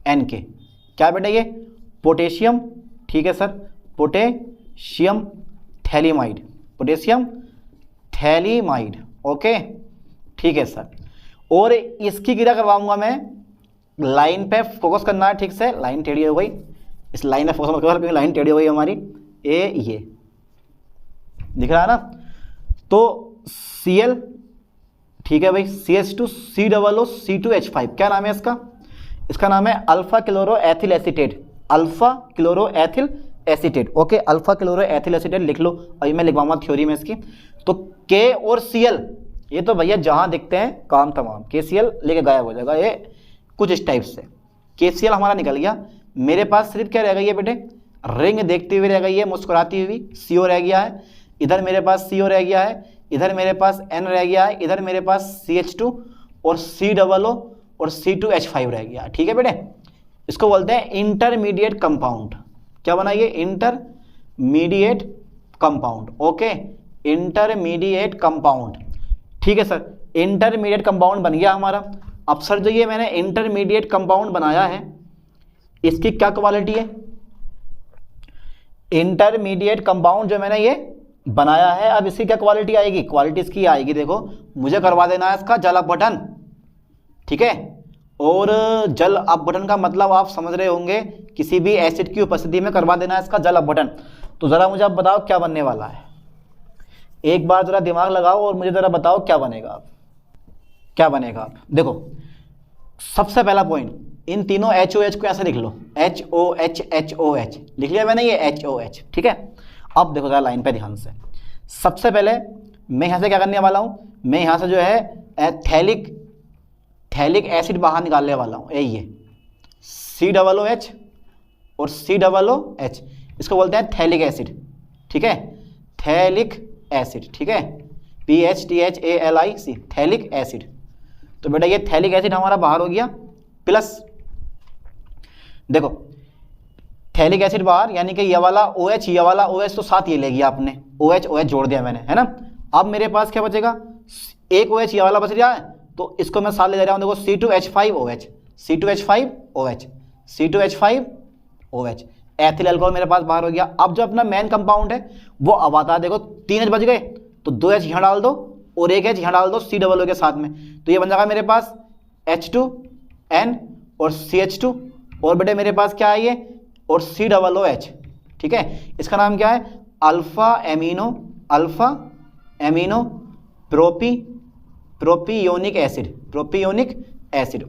NK, क्या बेटा ये पोटेशियम, ठीक है सर, पोटेशियम थैलीमाइड, ओके, ठीक है सर। और इसकी क्रिया करवाऊंगा मैं, लाइन पे फोकस करना है ठीक से, लाइन टेढ़ी हो गई, इस लाइन पे फोकस मत करो क्योंकि लाइन टेढ़ी हो गई हमारी, ये दिख रहा है ना। तो Cl ठीक है भाई, CH2COO, क्या नाम है इसका? इसका नाम है alpha chloroethyl acetate, alpha chloroethyl acetate. Okay, alpha chloroethyl acetate लिख लो, अभी मैं लिखवाऊंगा थ्योरी में इसकी। तो K और Cl ये तो भैया जहां दिखते हैं काम तमाम, KCl लेके गायब हो जाएगा, ये कुछ इस टाइप से। KCl हमारा निकल गया, मेरे पास सिर्फ क्या रह गई है बेटे, रिंग देखती हुई रह गई है, मुस्कुराती हुई, CO रह गया है, इधर मेरे पास CO रह गया है, इधर मेरे पास N रह गया है, इधर मेरे पास CH2 और COO और C2H5 रह गया। ठीक है बेटे, इसको बोलते हैं इंटरमीडिएट कंपाउंड। क्या बना ये? Intermediate compound. Okay, intermediate compound. ठीक है सर, इंटरमीडिएट कंपाउंड बन गया हमारा। अब सर जो ये मैंने इंटरमीडिएट कंपाउंड बनाया है, इसकी क्या क्वालिटी है? इंटरमीडिएट कंपाउंड जो मैंने ये बनाया है, अब इसकी क्या क्वालिटी आएगी? क्वालिटी इसकी आएगी, देखो मुझे करवा देना है इसका जल अपघटन। ठीक है, और जल अपघटन का मतलब आप समझ रहे होंगे, किसी भी एसिड की उपस्थिति में करवा देना है इसका जल अपघटन। तो जरा मुझे आप बताओ क्या बनने वाला है, एक बार जरा दिमाग लगाओ और मुझे जरा बताओ क्या बनेगा। आप क्या बनेगा? आप देखो, सबसे पहला पॉइंट, इन तीनों HOH को ऐसे लिख लो, HOH लिख लिया मैंने, ये HOH। ठीक है, अब देखो जरा लाइन पे ध्यान से। सबसे पहले मैं यहाँ से क्या करने वाला हूँ, मैं यहाँ से जो है थैलिक एसिड बाहर निकालने वाला हूँ, यही है COOH और COOH, इसको बोलते हैं थैलिक एसिड। ठीक है, थैलिक एसिड। ठीक है, PHTHALIC, थैलिक एसिड। तो बेटा ये थैलिक एसिड हमारा बाहर हो गया, प्लस देखो थैलिक एसिड बाहर, यानी कि ये वाला OH, ये वाला OH तो साथ ये ले गया आपने, OH जोड़ दिया मैंने, है ना। अब मेरे पास क्या बचेगा? एक OH ये वाला बच गया है, तो इसको मैं साथ ले जा रहा हूँ, देखो C2H5OH, C2H5OH, C2H5OH, ethyl alcohol मेरे पास बाहर हो गया। अब जो अपना मेन कंपाउंड है वो अब आता है, देखो 3 H बच गए, तो 2 H यहाँ डाल दो और 1 H यहाँ डाल दो COO के साथ में, तो ये बन जाएगा मेरे पास H2N और CH2, और बेटे मेरे पास क्या है ये, और COOH। ठीक है, इसका नाम क्या है? Alpha amino propionic acid.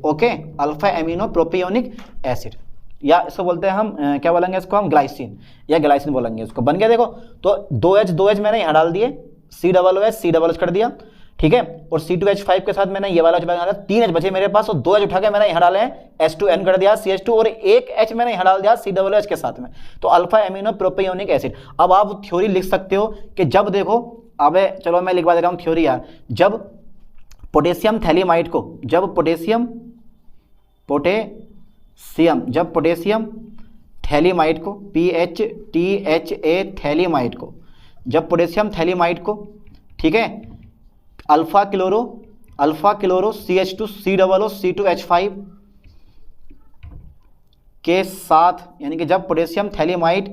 Okay, alpha amino propionic acid, या इसको बोलते हैं हम क्या बोलेंगे इसको, हम ग्लाइसिन या ग्लाइसिन बोलेंगे इसको। बन गया देखो, तो 2 H मैंने यहाँ डाल दिए, COOH कर दिया। ठीक है, और C2H5 के साथ मैंने ये वाला 3 H बचे मेरे पास, और 2 H उठा के मैंने यहाँ डाले हैं, H2N कर दिया, CH2, और 1 H मैंने यहाँ डाल दिया COOH के साथ में, तो अल्फा एमिनो प्रोपियोनिक एसिड। अब आप थ्योरी लिख सकते हो कि जब देखो, अब चलो मैं लिखवा देता हूँ थ्योरी यार, जब पोटेशियम थैलीमाइड को, जब पोटेशियम थैलीमाइड को, PHTHA थैलीमाइड को, जब पोटेशियम थैलीमाइड को, ठीक है, alpha chloro CH2 COO C2H5 के साथ, यानी कि जब पोटेशियम थैलीमाइड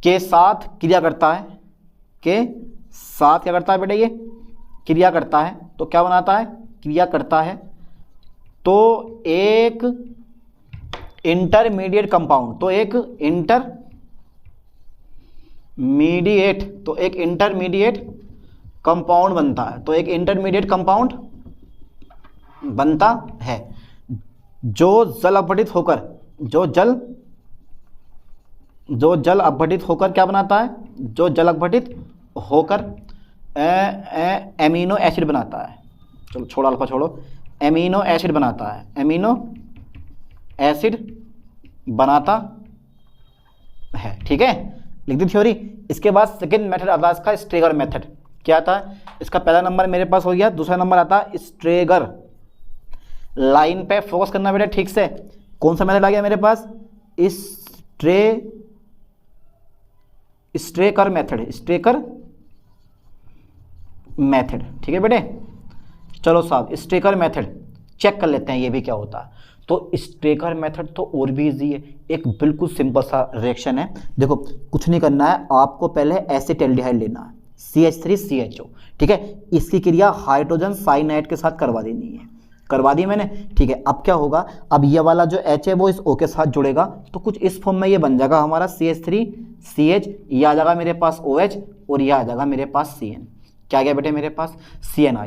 के साथ क्रिया करता है, के साथ क्या करता है बेटा, ये क्रिया करता है, तो क्या बनाता है? क्रिया करता है, तो एक इंटरमीडिएट कंपाउंड, तो एक इंटरमीडिएट कंपाउंड बनता है, तो एक इंटरमीडिएट कंपाउंड बनता है, जो जल अपघटित होकर, जो जल अपघटित होकर क्या बनाता है? जो जल अपघटित होकर एमिनो एसिड बनाता है। चलो छोड़ो अल्फा, छोड़ो, एमिनो एसिड बनाता है, एमिनो एसिड बनाता है। ठीक है, लिख दी थ्योरी। इसके बाद सेकंड मेथड आता है इसका, स्ट्रेगर मेथड। क्या आता है इसका? पहला नंबर मेरे पास हो गया, दूसरा नंबर आता है स्ट्रेगर। लाइन पे फोकस करना बेटा ठीक से। कौन सा मेथड आ गया मेरे पास? Straker method. ठीक है बेटे, चलो साहब स्ट्रेकर मेथड चेक कर लेते हैं ये भी क्या होता है। तो स्ट्रेकर मेथड तो और भी इजी है, एक बिल्कुल सिंपल सा रिएक्शन है। देखो कुछ नहीं करना है, आपको पहले एसिटाल्डिहाइड लेना है, CH3CHO। ठीक है, इसकी क्रिया हाइड्रोजन साइनाइड के साथ करवा देनी है, करवा दी मैंने। ठीक है, अब क्या होगा, अब ये वाला जो H है वो इस O के साथ जुड़ेगा, तो कुछ इस फॉर्म में ये बन जाएगा हमारा CH3CH, ये आ जाएगा मेरे पास OH और ये आ जाएगा मेरे पास CN। क्या आ गया बेटे मेरे पास, CN आ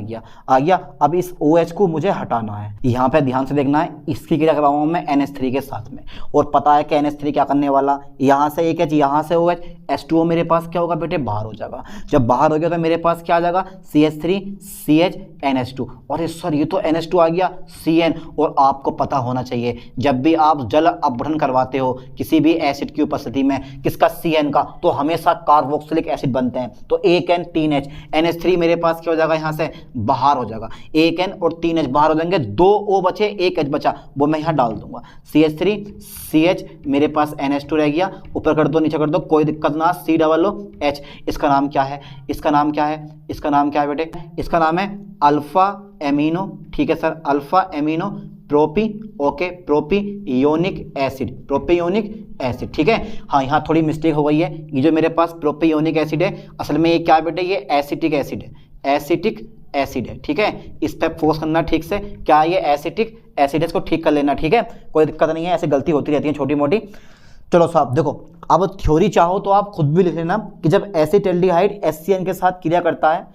गया। अब इस OH को मुझे हटाना है। यहाँ पे ध्यान से देखना है, इसकी क्रिया करवाऊंगा मैं NH3 के साथ में, और पता है कि NH3 क्या करने वाला, यहाँ से एक H, यहाँ से OH, H2O मेरे पास क्या होगा बेटे, बाहर हो जाएगा। जब बाहर हो गया तो मेरे पास क्या आ जाएगा, CH3 CH NH2, और सर ये तो NH2 आ गया, CN। और आपको पता होना चाहिए जब भी आप जल अपघटन करवाते हो किसी भी एसिड की उपस्थिति में, किसका, CN का, तो हमेशा कार्बोक्सिलिक एसिड बनते हैं। तो 1N 3H, NH3 मेरे पास क्या हो जाएगा, यहाँ से बाहर हो जाएगा, 1N और 3H बाहर हो जाएंगे, 2O बचे, 1H बचा, वो मैं यहाँ डाल दूंगा, CH3 CH मेरे पास NH2 रह गया, ऊपर कर दो नीचे कर दो, कोई दिक्कत ना, COOH। इसका नाम क्या है, इसका नाम क्या है, इसका नाम क्या है बेटे, इसका नाम है अल्फा एमिनो, ठीक है sir, alpha amino propi, okay, propionic acid, propionic acid, ठीक है। हाँ यहाँ थोड़ी मिस्टेक हो गई है, ये जो मेरे पास प्रोपियोनिक एसिड है, असल में ये क्या है बेटे, ये एसिटिक एसिड है, एसिटिक एसिड है, ठीक है। इस पर फोकस करना ठीक से, क्या है ये, एसिटिक एसिड है, इसको ठीक कर लेना, ठीक है, कोई दिक्कत नहीं है, ऐसे गलती होती रहती है छोटी मोटी। चलो साहब देखो, अब थ्योरी चाहो तो आप खुद भी लिख लेना कि जब एसिटाल्डिहाइड HCN के साथ क्रिया करता है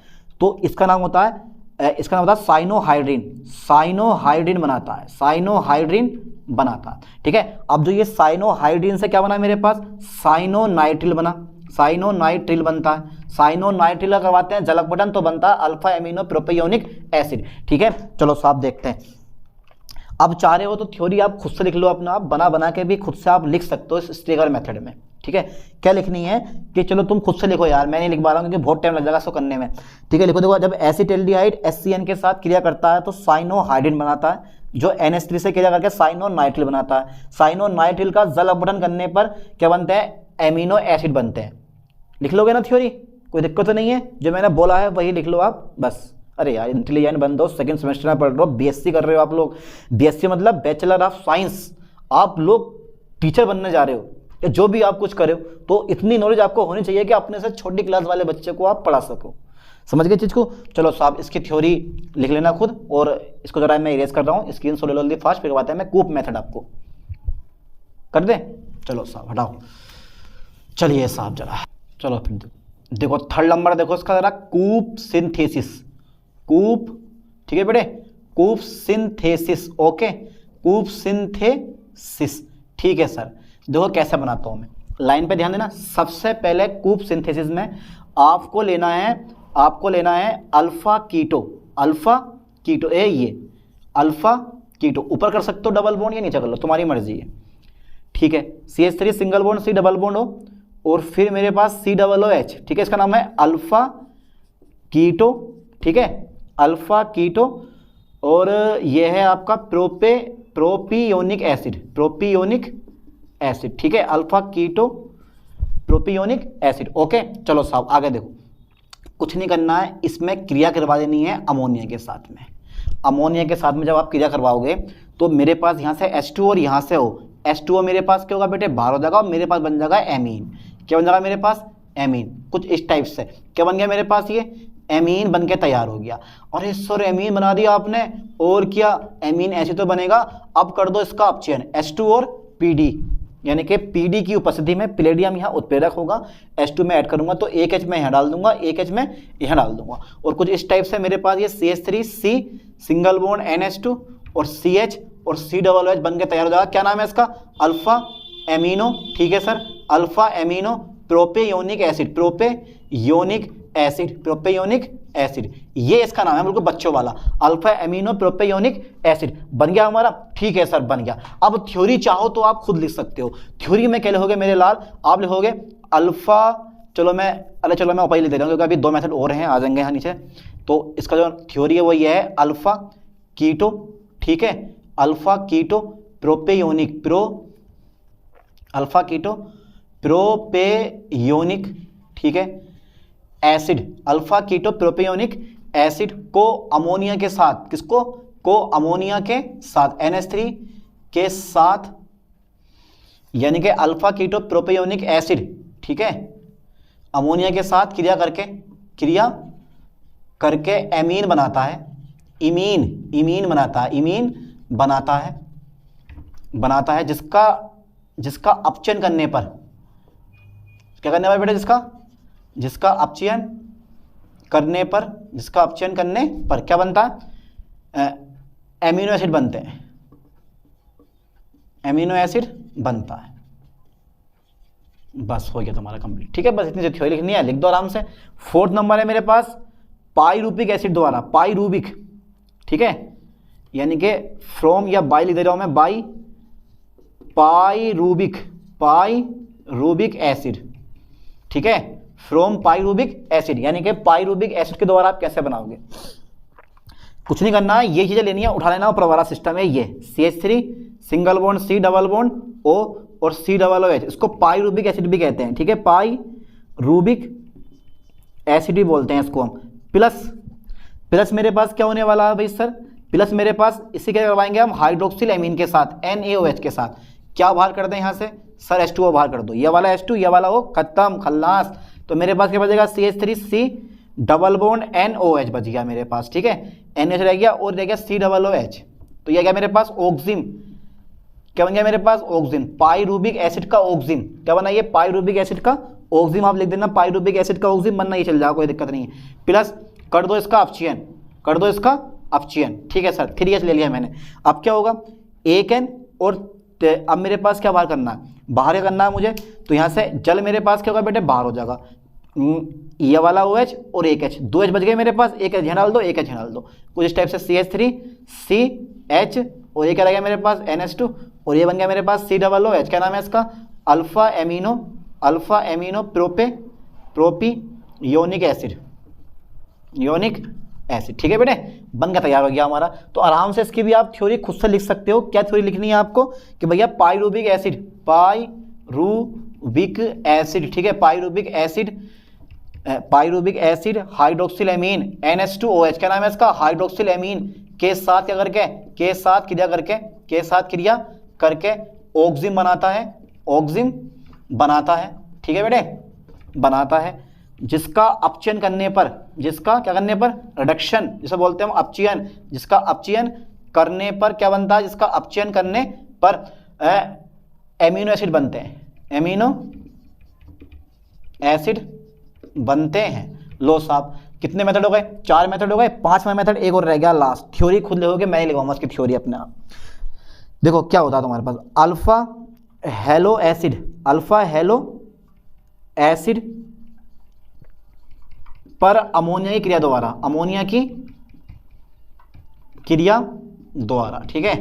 तो इसका नाम होता है साइनोहाइड्रिन, साइनोहाइड्रिन बनाता है, साइनोहाइड्रिन बनाता है, ठीक है। अब जो ये साइनोहाइड्रिन से क्या बना मेरे पास, साइनोनाइट्रिल बना, साइनोनाइट्रिल बनता है, साइनोनाइट्रिल करवाते हैं जल अपघटन तो बनता है अल्फा एमिनो प्रोपियोनिक एसिड, ठीक है। चलो साहब देखते हैं, अब चाह रहे हो तो थ्योरी आप खुद से लिख लो अपना, आप बना के भी खुद से आप लिख सकते हो इस स्टेगर मेथड में, ठीक है। क्या लिखनी है कि चलो तुम खुद से लिखो यार, मैं नहीं लिख पा रहा हूँ क्योंकि बहुत टाइम लग जाएगा इसको करने में, ठीक है। लिखो, देखो जब एसिटाल्डिहाइड HCN के साथ क्रिया करता है तो साइनोहाइड्रिन बनाता है, जो NH3 से क्रिया करके साइनोनाइट्रिल बनाता है, साइनोनाइट्रिल का जल अपघटन करने पर क्या बनते हैं, एमिनो एसिड बनते हैं। लिख लोगे ना थ्योरी, कोई दिक्कत तो नहीं है, जो मैंने बोला है वही लिख लो आप बस। अरे यार इंटेलिजेंट बन दो, सेकंड सेमेस्टर में पढ़ रहे हो, BSc कर रहे हो आप लोग, BSc मतलब बैचलर ऑफ साइंस, आप लोग टीचर बनने जा रहे हो या जो भी आप कुछ करे हो, तो इतनी नॉलेज आपको होनी चाहिए कि अपने से छोटी क्लास वाले बच्चे को आप पढ़ा सको। समझ गए चीज़ को। चलो साहब इसकी थ्योरी लिख लेना खुद, और इसको जरा मैं इरेज कर रहा हूँ, स्क्रीन शॉट ले लो जल्दी फास्ट, फिर बताते हैं मैं कूप मेथड आपको कर दें। चलो साहब हटाओ, चलिए साहब जरा, चलो फिर देखो थर्ड नंबर देखो इसका जरा, कूप सिंथेसिस, कूप, ठीक है बेटे, कूप सिंथेसिस, ओके, कूप सिंथेसिस, ठीक है सर। देखो कैसे बनाता हूँ मैं, लाइन पे ध्यान देना। सबसे पहले कूप सिंथेसिस में आपको लेना है अल्फा कीटो, अल्फा कीटो, ये अल्फा कीटो, ऊपर कर सकते हो डबल बॉन्ड या नीचे कर लो, तुम्हारी मर्जी है, ठीक है। CH3 single bond, C double bond हो, और फिर मेरे पास COOH, ठीक है, इसका नाम है अल्फा कीटो, ठीक है, अल्फा कीटो, और यह है आपका प्रोपियोनिक एसिड, प्रोपियोनिक एसिड, ठीक है, alpha keto propionic acid, okay. चलो साहब आगे देखो, कुछ नहीं करना है, इसमें क्रिया करवा देनी है अमोनिया के साथ में। अमोनिया के साथ में जब आप क्रिया करवाओगे तो मेरे पास यहाँ से H2 और यहाँ से H2O मेरे पास क्या होगा बेटे, बाहर हो जाएगा, और मेरे पास बन जाएगा एमीन। क्या बन जाएगा मेरे पास, एमीन, कुछ इस टाइप से। क्या बन गया मेरे पास, ये एमीन बन के तैयार हो गया। अरे सर एमीन बना दिया आपने, और क्या, एमीन ऐसे तो बनेगा। अब कर दो इसका अपचयन, H2 और PD, यानी कि PD की उपस्थिति में पैलेडियम यहाँ उत्प्रेरक होगा, H2 में ऐड करूंगा तो एक H मैं यहाँ डाल दूंगा, एक H मैं यहाँ डाल दूंगा, और कुछ इस टाइप से मेरे पास ये CH3 C single bond NH2 और CH और COOH बन के तैयार हो जाएगा। क्या नाम है इसका, अल्फा एमिनो, ठीक है sir, alpha amino propionic acid, propionic acid, propionic acid, ये इसका नाम है, बिल्कुल बच्चों वाला, अल्फा एमिनो प्रोपियोनिक एसिड बन गया हमारा, ठीक है सर बन गया। अब थ्योरी चाहो तो आप खुद लिख सकते हो। थ्योरी में क्या लिखोगे मेरे लाल, आप लिखोगे अल्फा, चलो मैं ऊपर ही लिख दे रहा हूँ क्योंकि अभी दो मेथड और हैं, आ जाएंगे यहाँ नीचे। तो इसका जो थ्योरी है वो ये है, अल्फा कीटो, ठीक है, alpha keto propionic, alpha keto propionic, ठीक है, acid, alpha keto propionic acid को अमोनिया के साथ, किसको, को अमोनिया के साथ, NH3 के साथ, यानी कि अल्फा कीटो प्रोपियोनिक एसिड, ठीक है, अमोनिया के साथ क्रिया करके एमीन बनाता है, इमीन बनाता है, जिसका अपचयन करने पर, क्या करने पर बेटा, जिसका अपचयन करने पर, जिसका अपचयन करने पर क्या बनता है, एमिनो एसिड बनते हैं, एमिनो एसिड बनता है। बस हो गया तुम्हारा कंप्लीट, ठीक है। बस इतनी थ्योरी लिखनी है, लिख दो आराम से। 4th नंबर है मेरे पास पाइरूबिक एसिड द्वारा, पाइरूबिक, ठीक है, यानी कि फ्रॉम या बाई लिख दे रहा हूं मैं, बाई, पाइरूबिक एसिड, ठीक है, फ्रॉम पाइरूबिक एसिड, यानी कि पाइरूबिक एसिड के द्वारा आप कैसे बनाओगे, कुछ नहीं करना है, ये चीजें लेनी है, उठा लेना। ऊपर वाला सिस्टम है ये, CH3 single bond C double bond O और C डबल OH, इसको पाइरूबिक एसिड भी कहते हैं, ठीक है, पाइरूबिक एसिड भी बोलते हैं इसको हम। प्लस मेरे पास क्या होने वाला है भाई सर, प्लस मेरे पास इसी के करवाएंगे हम हाइड्रोक्सिल एमीन के साथ, NaOH के साथ। क्या बाहर कर दें यहाँ से सर, H2O बाहर कर दो, ये वाला H2, ये वाला O, खत्म, खल्लास। तो मेरे पास क्या बचेगा, CH3C डबल बॉन्ड NOH बच गया मेरे पास, ठीक है, NH रह गया और रह गया C डबल OH, तो ये गया मेरे पास ऑक्सिन। क्या बन गया मेरे पास, ऑक्सिन, पाइरूबिक एसिड का ऑक्सिन। क्या बना ये, पाइरूबिक एसिड का ऑक्सिन, आप लिख देना पाइरूबिक एसिड का ऑक्सिन बनना, ये चल जाएगा, कोई दिक्कत नहीं है। प्लस कर दो इसका अपचयन, कर दो इसका अपचयन, ठीक है सर, 3H ले लिया मैंने। अब क्या होगा, एक N और अब मेरे पास क्या बाहर करना है, बाहर करना है मुझे, तो यहाँ से जल मेरे पास क्या होगा बेटे, बाहर हो जाएगा, ये वाला OH और एक H, 2H बच गए मेरे पास, एक H डाल दो, एक H डाल दो, कुछ इस टाइप से CH3CH और ये क्या रह गया मेरे पास NH2 और ये बन गया मेरे पास C डबल OH। क्या नाम है इसका, alpha amino propionic acid, unique acid, ठीक है बेटे, बन गया, तैयार हो गया हमारा। तो आराम से इसकी भी आप थ्योरी खुद से लिख सकते हो। क्या थ्योरी लिखनी है आपको कि भैया पाइरूबिक एसिड, ठीक है, पाइरूबिक एसिड हाइड्रोक्सिल एमीन NH2OH, क्या नाम है इसका, हाइड्रोक्सिल एमीन के साथ क्या करके, के साथ क्रिया करके ऑक्सिन बनाता है, ठीक है बेटे, बनाता है, जिसका अपचयन करने पर, जिसका क्या करने पर, रिडक्शन जिसे बोलते हैं हम अपचयन, जिसका अपचयन करने पर क्या बनता है, जिसका अपचयन करने पर एमिनो एसिड बनते हैं, एमिनो एसिड बनते हैं। लो साहब, कितने मेथड हो गए, 4 मेथड हो गए, 5वां मेथड एक और रह गया लास्ट। थ्योरी खुद लिखोगे, मैं नहीं लिखवाऊंगा उसकी थ्योरी अपने आप। देखो क्या होता है तुम्हारे पास, अल्फा हेलो एसिड पर अमोनिया की क्रिया द्वारा, ठीक है,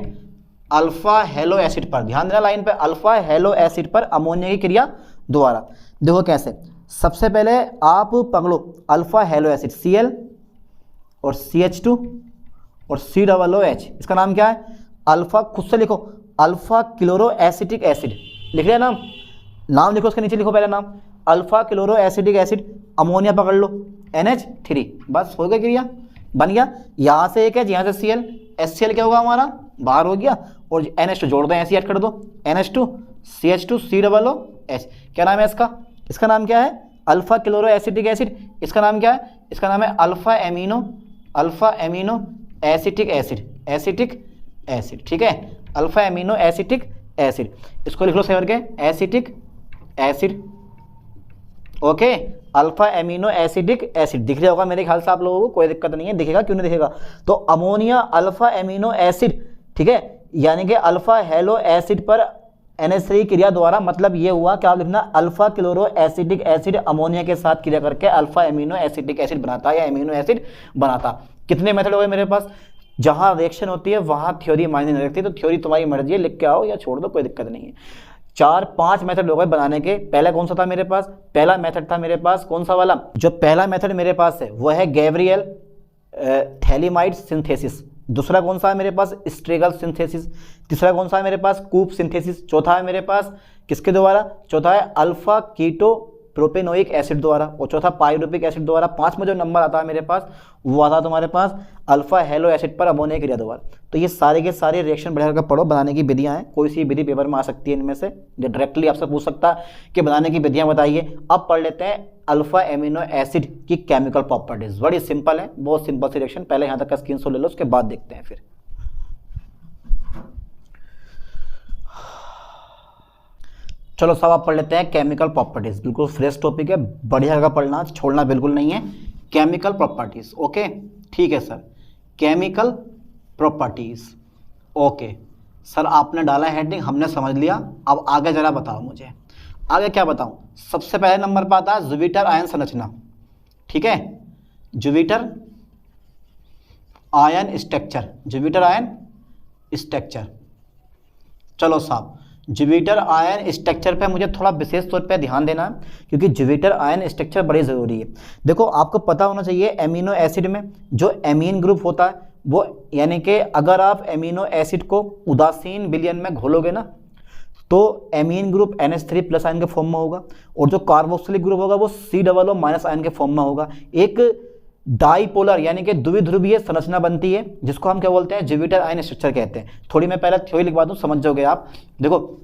अल्फा हेलो एसिड पर, ध्यान देना लाइन पे, अल्फा हेलो एसिड पर अमोनिया की क्रिया द्वारा। देखो कैसे, सबसे पहले आप पकड़ो अल्फा हेलो एसिड Cl और CH2 और C डबल OH, इसका नाम क्या है, अल्फा, खुद से लिखो, अल्फा क्लोरो एसिटिक एसिड, लिख लिया नाम लिखो, उसके नीचे लिखो पहले नाम, alpha chloro acetic acid, ammonia पकड़ लो NH3, बस हो गया क्रिया, बन गया। यहाँ से एक है, यहाँ से Cl, HCl क्या होगा हमारा, बाहर हो गया, और NH2 जोड़ दो, ऐसे ऐड कर दो, NH2 CH2 C double OH। क्या नाम है इसका, इसका नाम क्या है, अल्फा क्लोरो एसिटिक एसिड, इसका नाम क्या है, इसका नाम है अल्फा एमिनो एसिटिक एसिड, ठीक है, अल्फा एमिनो एसिटिक एसिड, इसको लिख लो सेव करके, acetic acid, okay, alpha amino acidic acid, दिख रहा होगा मेरे ख्याल से आप लोगों को, कोई दिक्कत नहीं है, दिखेगा, क्यों नहीं दिखेगा। तो अमोनिया अल्फा एमिनो एसिड, ठीक है, यानी कि अल्फा हेलो एसिड पर NH3 क्रिया द्वारा, मतलब ये हुआ क्या लिखना, alpha chloro acidic acid ammonia के साथ क्रिया करके अल्फा एमिनो एसिडिक एसिड बनाता है या एमिनो एसिड बनाता। कितने मेथड हो गए मेरे पास, जहां रिएक्शन होती है वहां थ्योरी मायने नहीं रखती, तो थ्योरी तुम्हारी मर्जी है, लिख के आओ या छोड़ दो, कोई दिक्कत नहीं है। 4-5 मेथड हो गए बनाने के। पहला कौन सा था मेरे पास, पहला मेथड था मेरे पास कौन सा वाला, जो पहला मेथड मेरे पास है वो है गैब्रियल थैलीमाइड सिंथेसिस। दूसरा कौन सा है मेरे पास, स्ट्रेगल सिंथेसिस। तीसरा कौन सा है मेरे पास, कूप सिंथेसिस। चौथा है मेरे पास किसके द्वारा, चौथा है अल्फा कीटो प्रोपेनोइक एसिड द्वारा, और चौथा पाइरूबिक एसिड द्वारा। 5 में जो नंबर आता है मेरे पास वो आता है तुम्हारे पास अल्फा हेलो एसिड पर अमोनिया क्रिया द्वारा। तो ये सारे के सारे रिएक्शन बढ़िया करके पढ़ो, बनाने की विधियां हैं, कोई सी विधि पेपर में आ सकती है इनमें से, जो डायरेक्टली आपसे पूछ सकता है कि बनाने की विधियां बताइए। अब पढ़ लेते हैं अल्फा एमिनो एसिड की केमिकल प्रॉपर्टीज। बड़ी सिंपल है, बहुत सिंपल सी रिएक्शन, पहले यहाँ तक का स्क्रीनशॉट ले लो, उसके बाद देखते हैं फिर। चलो सब आप पढ़ लेते हैं केमिकल प्रॉपर्टीज, बिल्कुल फ्रेश टॉपिक है, बढ़िया का पढ़ना, छोड़ना बिल्कुल नहीं है। Chemical properties. ओके ठीक है sir, chemical properties. Okay sir, आपने डाला हेडिंग, हमने समझ लिया। अब आगे जरा बताओ मुझे, आगे क्या बताऊं। सबसे पहले नंबर पर आता है जुपिटर आयन संरचना। ठीक है, Jupiter ion structure, Jupiter ion structure. चलो साहब, जुपिटर आयन स्ट्रक्चर पे मुझे थोड़ा विशेष तौर पे ध्यान देना है, क्योंकि जुपिटर आयन स्ट्रक्चर बड़ी ज़रूरी है। देखो, आपको पता होना चाहिए एमिनो एसिड में जो एमीन ग्रुप होता है वो, यानी कि अगर आप एमिनो एसिड को उदासीन विलयन में घोलोगे ना, तो एमीन ग्रुप NH3+ आयन के फॉर्म में होगा, और जो कार्बोक्सिलिक ग्रुप होगा वो COO- आयन के फॉर्म में होगा। एक डाईपोलर यानी कि द्विध्रुवीय संरचना बनती है, जिसको हम क्या बोलते हैं, जुपिटर आयन स्ट्रक्चर कहते हैं। थोड़ी मैं पहले थ्योरी लिखवा दूं, समझ जाओगे आप। देखो,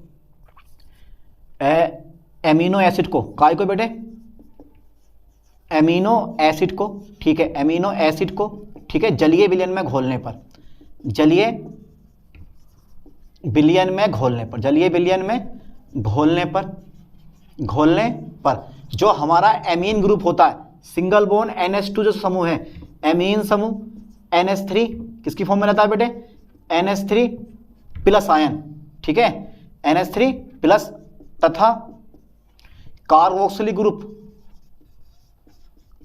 एमिनो एसिड को, काय को बेटे, एमिनो एसिड को, ठीक है, एमिनो एसिड को, ठीक है, जलीय विलयन में घोलने पर, जलीय विलयन में घोलने पर, जलीय विलयन में घोलने पर जो हमारा एमीन ग्रुप होता है, सिंगल बॉन्ड NH2 जो समूह है, एमीन समूह NH3 किसकी फॉर्म में रहता है बेटे, NH3+ आयन, ठीक है, NH3+, तथा कार्बोक्सिलिक ग्रुप,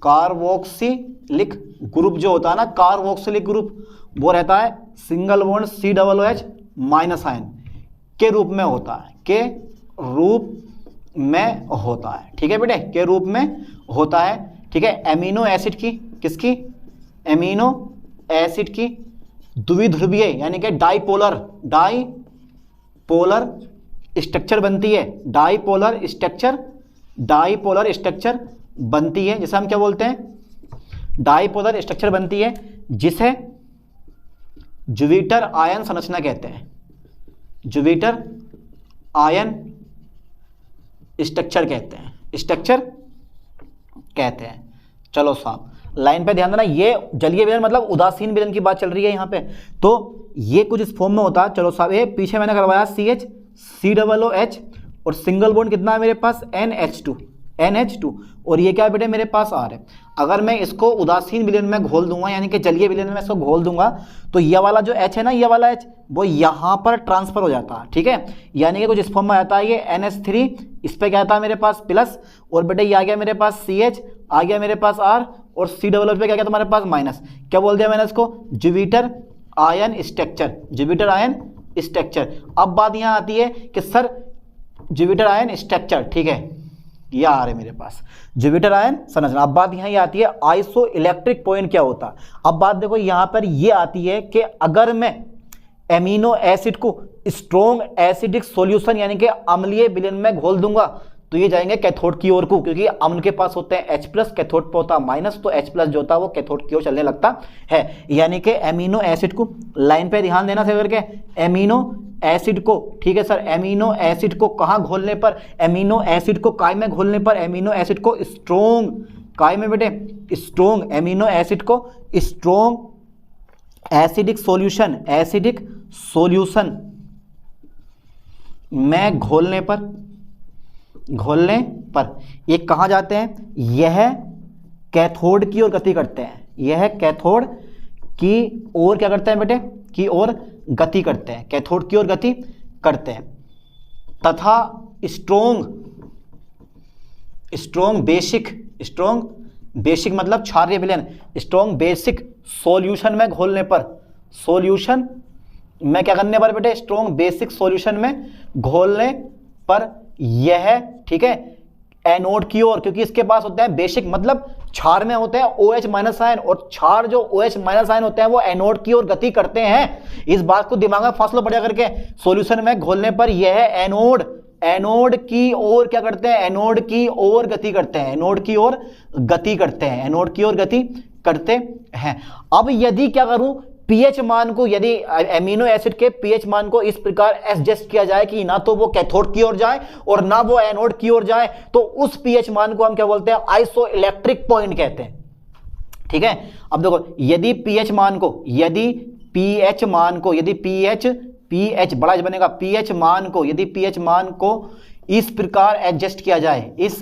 कार्बोक्सिलिक ग्रुप जो होता है ना, कार्बोक्सिलिक ग्रुप वो रहता है सिंगल बॉन्ड COOH- आयन के रूप में होता है, के रूप में होता है। ठीक है बेटे, के रूप में होता है। ठीक है, एमिनो एसिड की, किसकी, एमिनो एसिड की द्विध्रुवीय यानी कि डाईपोलर स्ट्रक्चर बनती है, डाईपोलर स्ट्रक्चर बनती है, जिसे हम क्या बोलते हैं, डाईपोलर स्ट्रक्चर बनती है, जिसे जुपिटर आयन संरचना कहते हैं, जुपिटर आयन स्ट्रक्चर कहते हैं। चलो साहब, लाइन पे ध्यान देना, ये जलीय विलयन मतलब उदासीन विलयन की बात चल रही है यहाँ पे, तो ये कुछ इस फॉर्म में होता है। चलो साहब, ये पीछे मैंने करवाया CH COOH, और सिंगल बॉन्ड कितना है मेरे पास, NH2, और ये क्या है बेटे मेरे पास R है। अगर मैं इसको उदासीन विलयन में घोल दूंगा, यानी कि जलीय विलयन में इसको घोल दूंगा, तो ये वाला जो H है ना, ये वाला H वो यहाँ पर ट्रांसफर हो जाता है। ठीक है, यानी कि कुछ इस फॉर्म में आता है, ये NH3, इस पर क्या आता है मेरे पास प्लस, और बेटे ये आ गया मेरे पास CH, आ गया मेरे पास R, और COOH पे क्या गया तुम्हारे पास माइनस। क्या बोल दिया मैंने इसको, Jupiter ion structure, Jupiter ion structure. अब बात यहाँ आती है कि सर जुपिटर आयन स्ट्रक्चर, ठीक है, ये आ रहा है मेरे पास जुपिटर आयन संरचना। अब बात यहाँ ये आती है आइसो इलेक्ट्रिक पॉइंट क्या होता है। अब बात देखो यहाँ पर ये आती है कि अगर मैं एमिनो एसिड को स्ट्रॉन्ग एसिडिक सॉल्यूशन यानी कि अम्लीय विलयन में घोल दूंगा, तो ये जाएंगे कैथोड की ओर को, क्योंकि अम्ल के पास होते हैं H+, कैथोड पर होता है माइनस, तो H+ जो होता है वो कैथोड की ओर चलने लगता है। यानी कि एमिनो एसिड को, लाइन पे ध्यान देना से करके, एमिनो एसिड को, ठीक है सर, एमिनो एसिड को कहाँ घोलने पर, एमिनो एसिड को काय में घोलने पर, एमिनो एसिड को स्ट्रॉन्ग, काय में बेटे, स्ट्रॉन्ग एमिनो एसिड को स्ट्रॉन्ग एसिडिक सॉल्यूशन में घोलने पर ये कहाँ जाते हैं, यह कैथोड की ओर गति करते हैं, यह कैथोड की ओर क्या करते हैं बेटे, की ओर गति करते हैं, कैथोड की ओर गति करते हैं, तथा स्ट्रॉन्ग बेसिक मतलब क्षारीय विलयन, स्ट्रॉन्ग बेसिक सॉल्यूशन में घोलने पर, सॉल्यूशन में क्या करने पर बेटे, स्ट्रॉन्ग बेसिक सॉल्यूशन में घोलने पर यह, ठीक है, एनोड की ओर, क्योंकि इसके पास होता है बेसिक मतलब क्षार में होते हैं OH- आयन, और क्षार जो OH- आयन होते हैं वो एनोड की ओर गति करते हैं। इस बात को दिमाग में फासला बढ़िया करके, सॉल्यूशन में घोलने पर यह एनोड की ओर क्या करते हैं, एनोड की ओर गति करते हैं, एनोड की ओर गति करते हैं, एनोड की ओर गति करते हैं। अब यदि क्या करूं, पीएच मान को, यदि एमिनो एसिड के पीएच मान को इस प्रकार एडजस्ट किया जाए कि ना तो वो कैथोड की ओर जाए और ना वो एनोड की ओर जाए, तो उस पीएच मान को हम क्या बोलते हैं, आइसो इलेक्ट्रिक पॉइंट कहते हैं। ठीक है, अब देखो, यदि पीएच मान को, यदि पीएच बड़ा बनेगा, पीएच मान को इस प्रकार एडजस्ट किया जाए, इस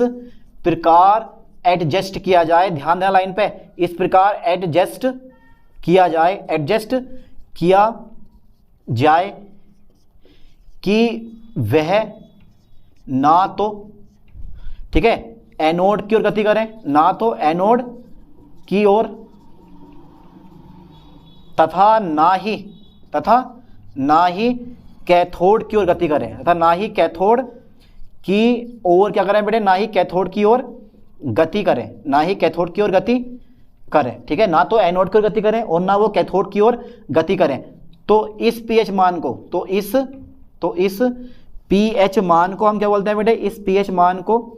प्रकार एडजस्ट किया जाए, ध्यान देना लाइन पे, इस प्रकार एडजस्ट किया जाए, एडजस्ट किया जाए कि वह ना तो, ठीक है, एनोड की ओर गति करें, ना तो एनोड की ओर तथा ना ही कैथोड की ओर गति करें, तथा ना ही कैथोड की ओर क्या करें बेटे, ना ही कैथोड की ओर गति करें, ना ही कैथोड की ओर गति करें, ठीक है, ना तो एनोड की ओर गति करें और ना वो कैथोड की ओर गति करें। तो इस पीएच मान को, तो इस पीएच मान को हम क्या बोलते हैं बेटे, इस पीएच मान को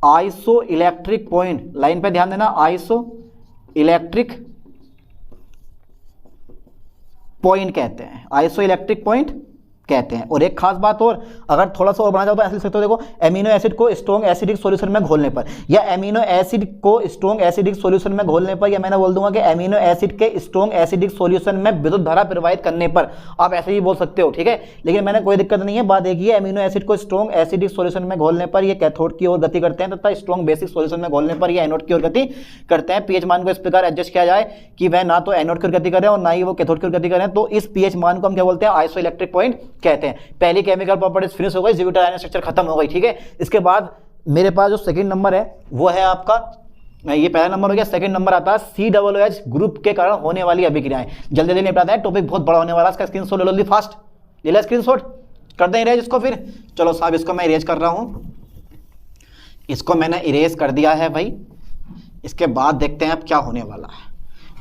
आइसो इलेक्ट्रिक पॉइंट, लाइन पे ध्यान देना, आइसो इलेक्ट्रिक पॉइंट कहते हैं, आइसो इलेक्ट्रिक पॉइंट कहते हैं। और एक खास बात और, अगर थोड़ा सा और बनाना चाहो तो ऐसे लिख सकते हो, देखो एमिनो एसिड को स्ट्रॉन्ग एसिडिक सॉल्यूशन में घोलने पर, या एमिनो एसिड को स्ट्रॉन्ग एसिडिक सॉल्यूशन में घोलने पर, या मैंने बोल दूंगा कि एमिनो एसिड के स्ट्रॉन्ग एसिडिक सॉल्यूशन में विद्युत धारा प्रवाहित करने पर, आप ऐसे ही बोल सकते हो, ठीक है, लेकिन मैंने कोई दिक्कत नहीं है। बात एक ही है, एमिनो एसिड को स्ट्रॉन्ग एसिडिक सॉल्यूशन में घोलने पर ये कैथोड की ओर गति करते हैं तथा स्ट्रॉन्ग बेसिक सॉल्यूशन में घोलने पर ये एनोड की ओर गति करते हैं। पीएच मान को इस प्रकार एडजस्ट किया जाए कि वह ना तो एनोड की ओर गति करें और ना ही वो कैथोड की ओर गति करें, तो इस पीएच मान को हम क्या बोलते हैं, आइसो इलेक्ट्रिक पॉइंट कहते हैं। पहली केमिकल प्रॉपर्टीज फिनिश हो गई, ज्यूबिटर आयन स्ट्रक्चर खत्म हो गई, ठीक है। इसके बाद मेरे पास जो सेकंड नंबर है वो है आपका, ये पहला नंबर हो गया, सेकंड नंबर आता है COOH ग्रुप के कारण होने वाली अभिक्रियाएं। जल्दी जल्दी निपटाते हैं, टॉपिक बहुत बड़ा होने वाला है, इसका स्क्रीनशॉट ले लो, फास्ट ले लो स्क्रीनशॉट, कर दें इरेज इसको। फिर चलो साहब, इसको मैं इरेज कर रहा हूं, इसको मैंने इरेज कर दिया है भाई। इसके बाद देखते हैं अब क्या होने वाला है,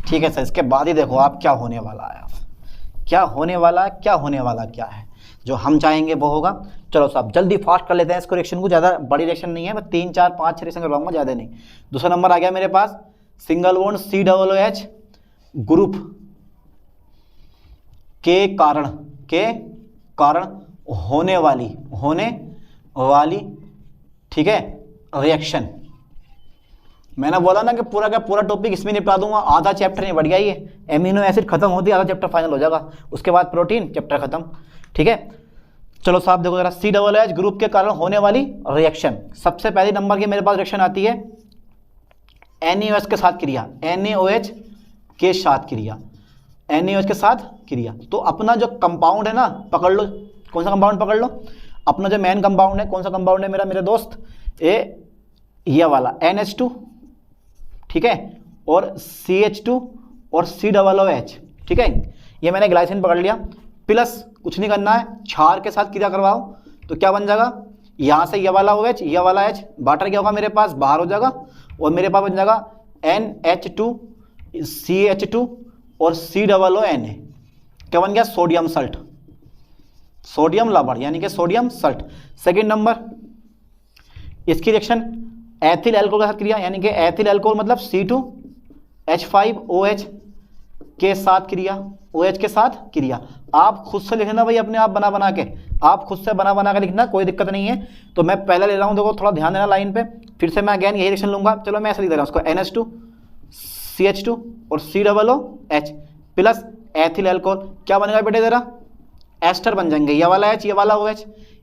ठीक है सर, इसके बाद ही देखो आप क्या होने वाला है, क्या होने वाला है, क्या होने वाला क्या है, जो हम चाहेंगे वो होगा। चलो साहब जल्दी फास्ट कर लेते हैं इसको, रिएक्शन को, ज़्यादा बड़ी रिएक्शन नहीं है, मैं 3 4 5 6 रिएक्शन करवाऊंगा, ज़्यादा नहीं। दूसरा नंबर आ गया मेरे पास, सिंगल बॉन्ड COOH ग्रुप के कारण होने वाली ठीक है रिएक्शन। मैंने बोला ना कि पूरा का पूरा टॉपिक इसमें निपटा दूंगा, आधा चैप्टर नहीं बढ़ गया, ये एमिनो एसिड खत्म होती है आधा चैप्टर फाइनल हो जाएगा, उसके बाद प्रोटीन चैप्टर खत्म, ठीक है। चलो साहब देखो जरा, COOH ग्रुप के कारण होने वाली रिएक्शन। सबसे पहले नंबर की मेरे पास रिएक्शन आती है NaOH के साथ क्रिया, NaOH के साथ क्रिया, NaOH के साथ क्रिया। तो अपना जो कंपाउंड है ना, पकड़ लो, कौन सा कंपाउंड पकड़ लो, अपना जो मेन कंपाउंड है, कौन सा कंपाउंड है मेरे दोस्त, ये वाला NH2, ठीक है, और CH2 और COOH, ठीक है, ये मैंने ग्लाइसिन पकड़ लिया, प्लस कुछ नहीं करना है, क्षार के साथ क्रिया करवाओ तो क्या बन जाएगा, यहाँ से ये वाला OH, ये वाला H, वाटर क्या होगा मेरे पास, बाहर हो जाएगा, और मेरे पास बन जाएगा NH2 CH2 और COONA, क्या बन गया, सोडियम सल्ट, सोडियम लवण यानी कि सोडियम सल्ट। सेकेंड नंबर, इसकी रिएक्शन एथिल एल्कोहल के साथ क्रिया, यानी कि एथिल एल्कोहल मतलब C2H5OH के साथ क्रिया, OH के साथ क्रिया। आप खुद से लिखना भाई, अपने आप बना के, आप खुद से बना के लिखना, कोई दिक्कत नहीं है। तो मैं पहले ले रहा हूँ, देखो थोड़ा ध्यान देना लाइन पे, फिर से मैं अगेन यही रिएक्शन लूंगा। चलो मैं ऐसे लिख दे रहा हूँ उसको, NH2 CH2 और COOH प्लस एथिल एल्कोहल, क्या बनेगा बेटे तेरा, एस्टर बन जाएंगे, ये वाला H ये वाला OH,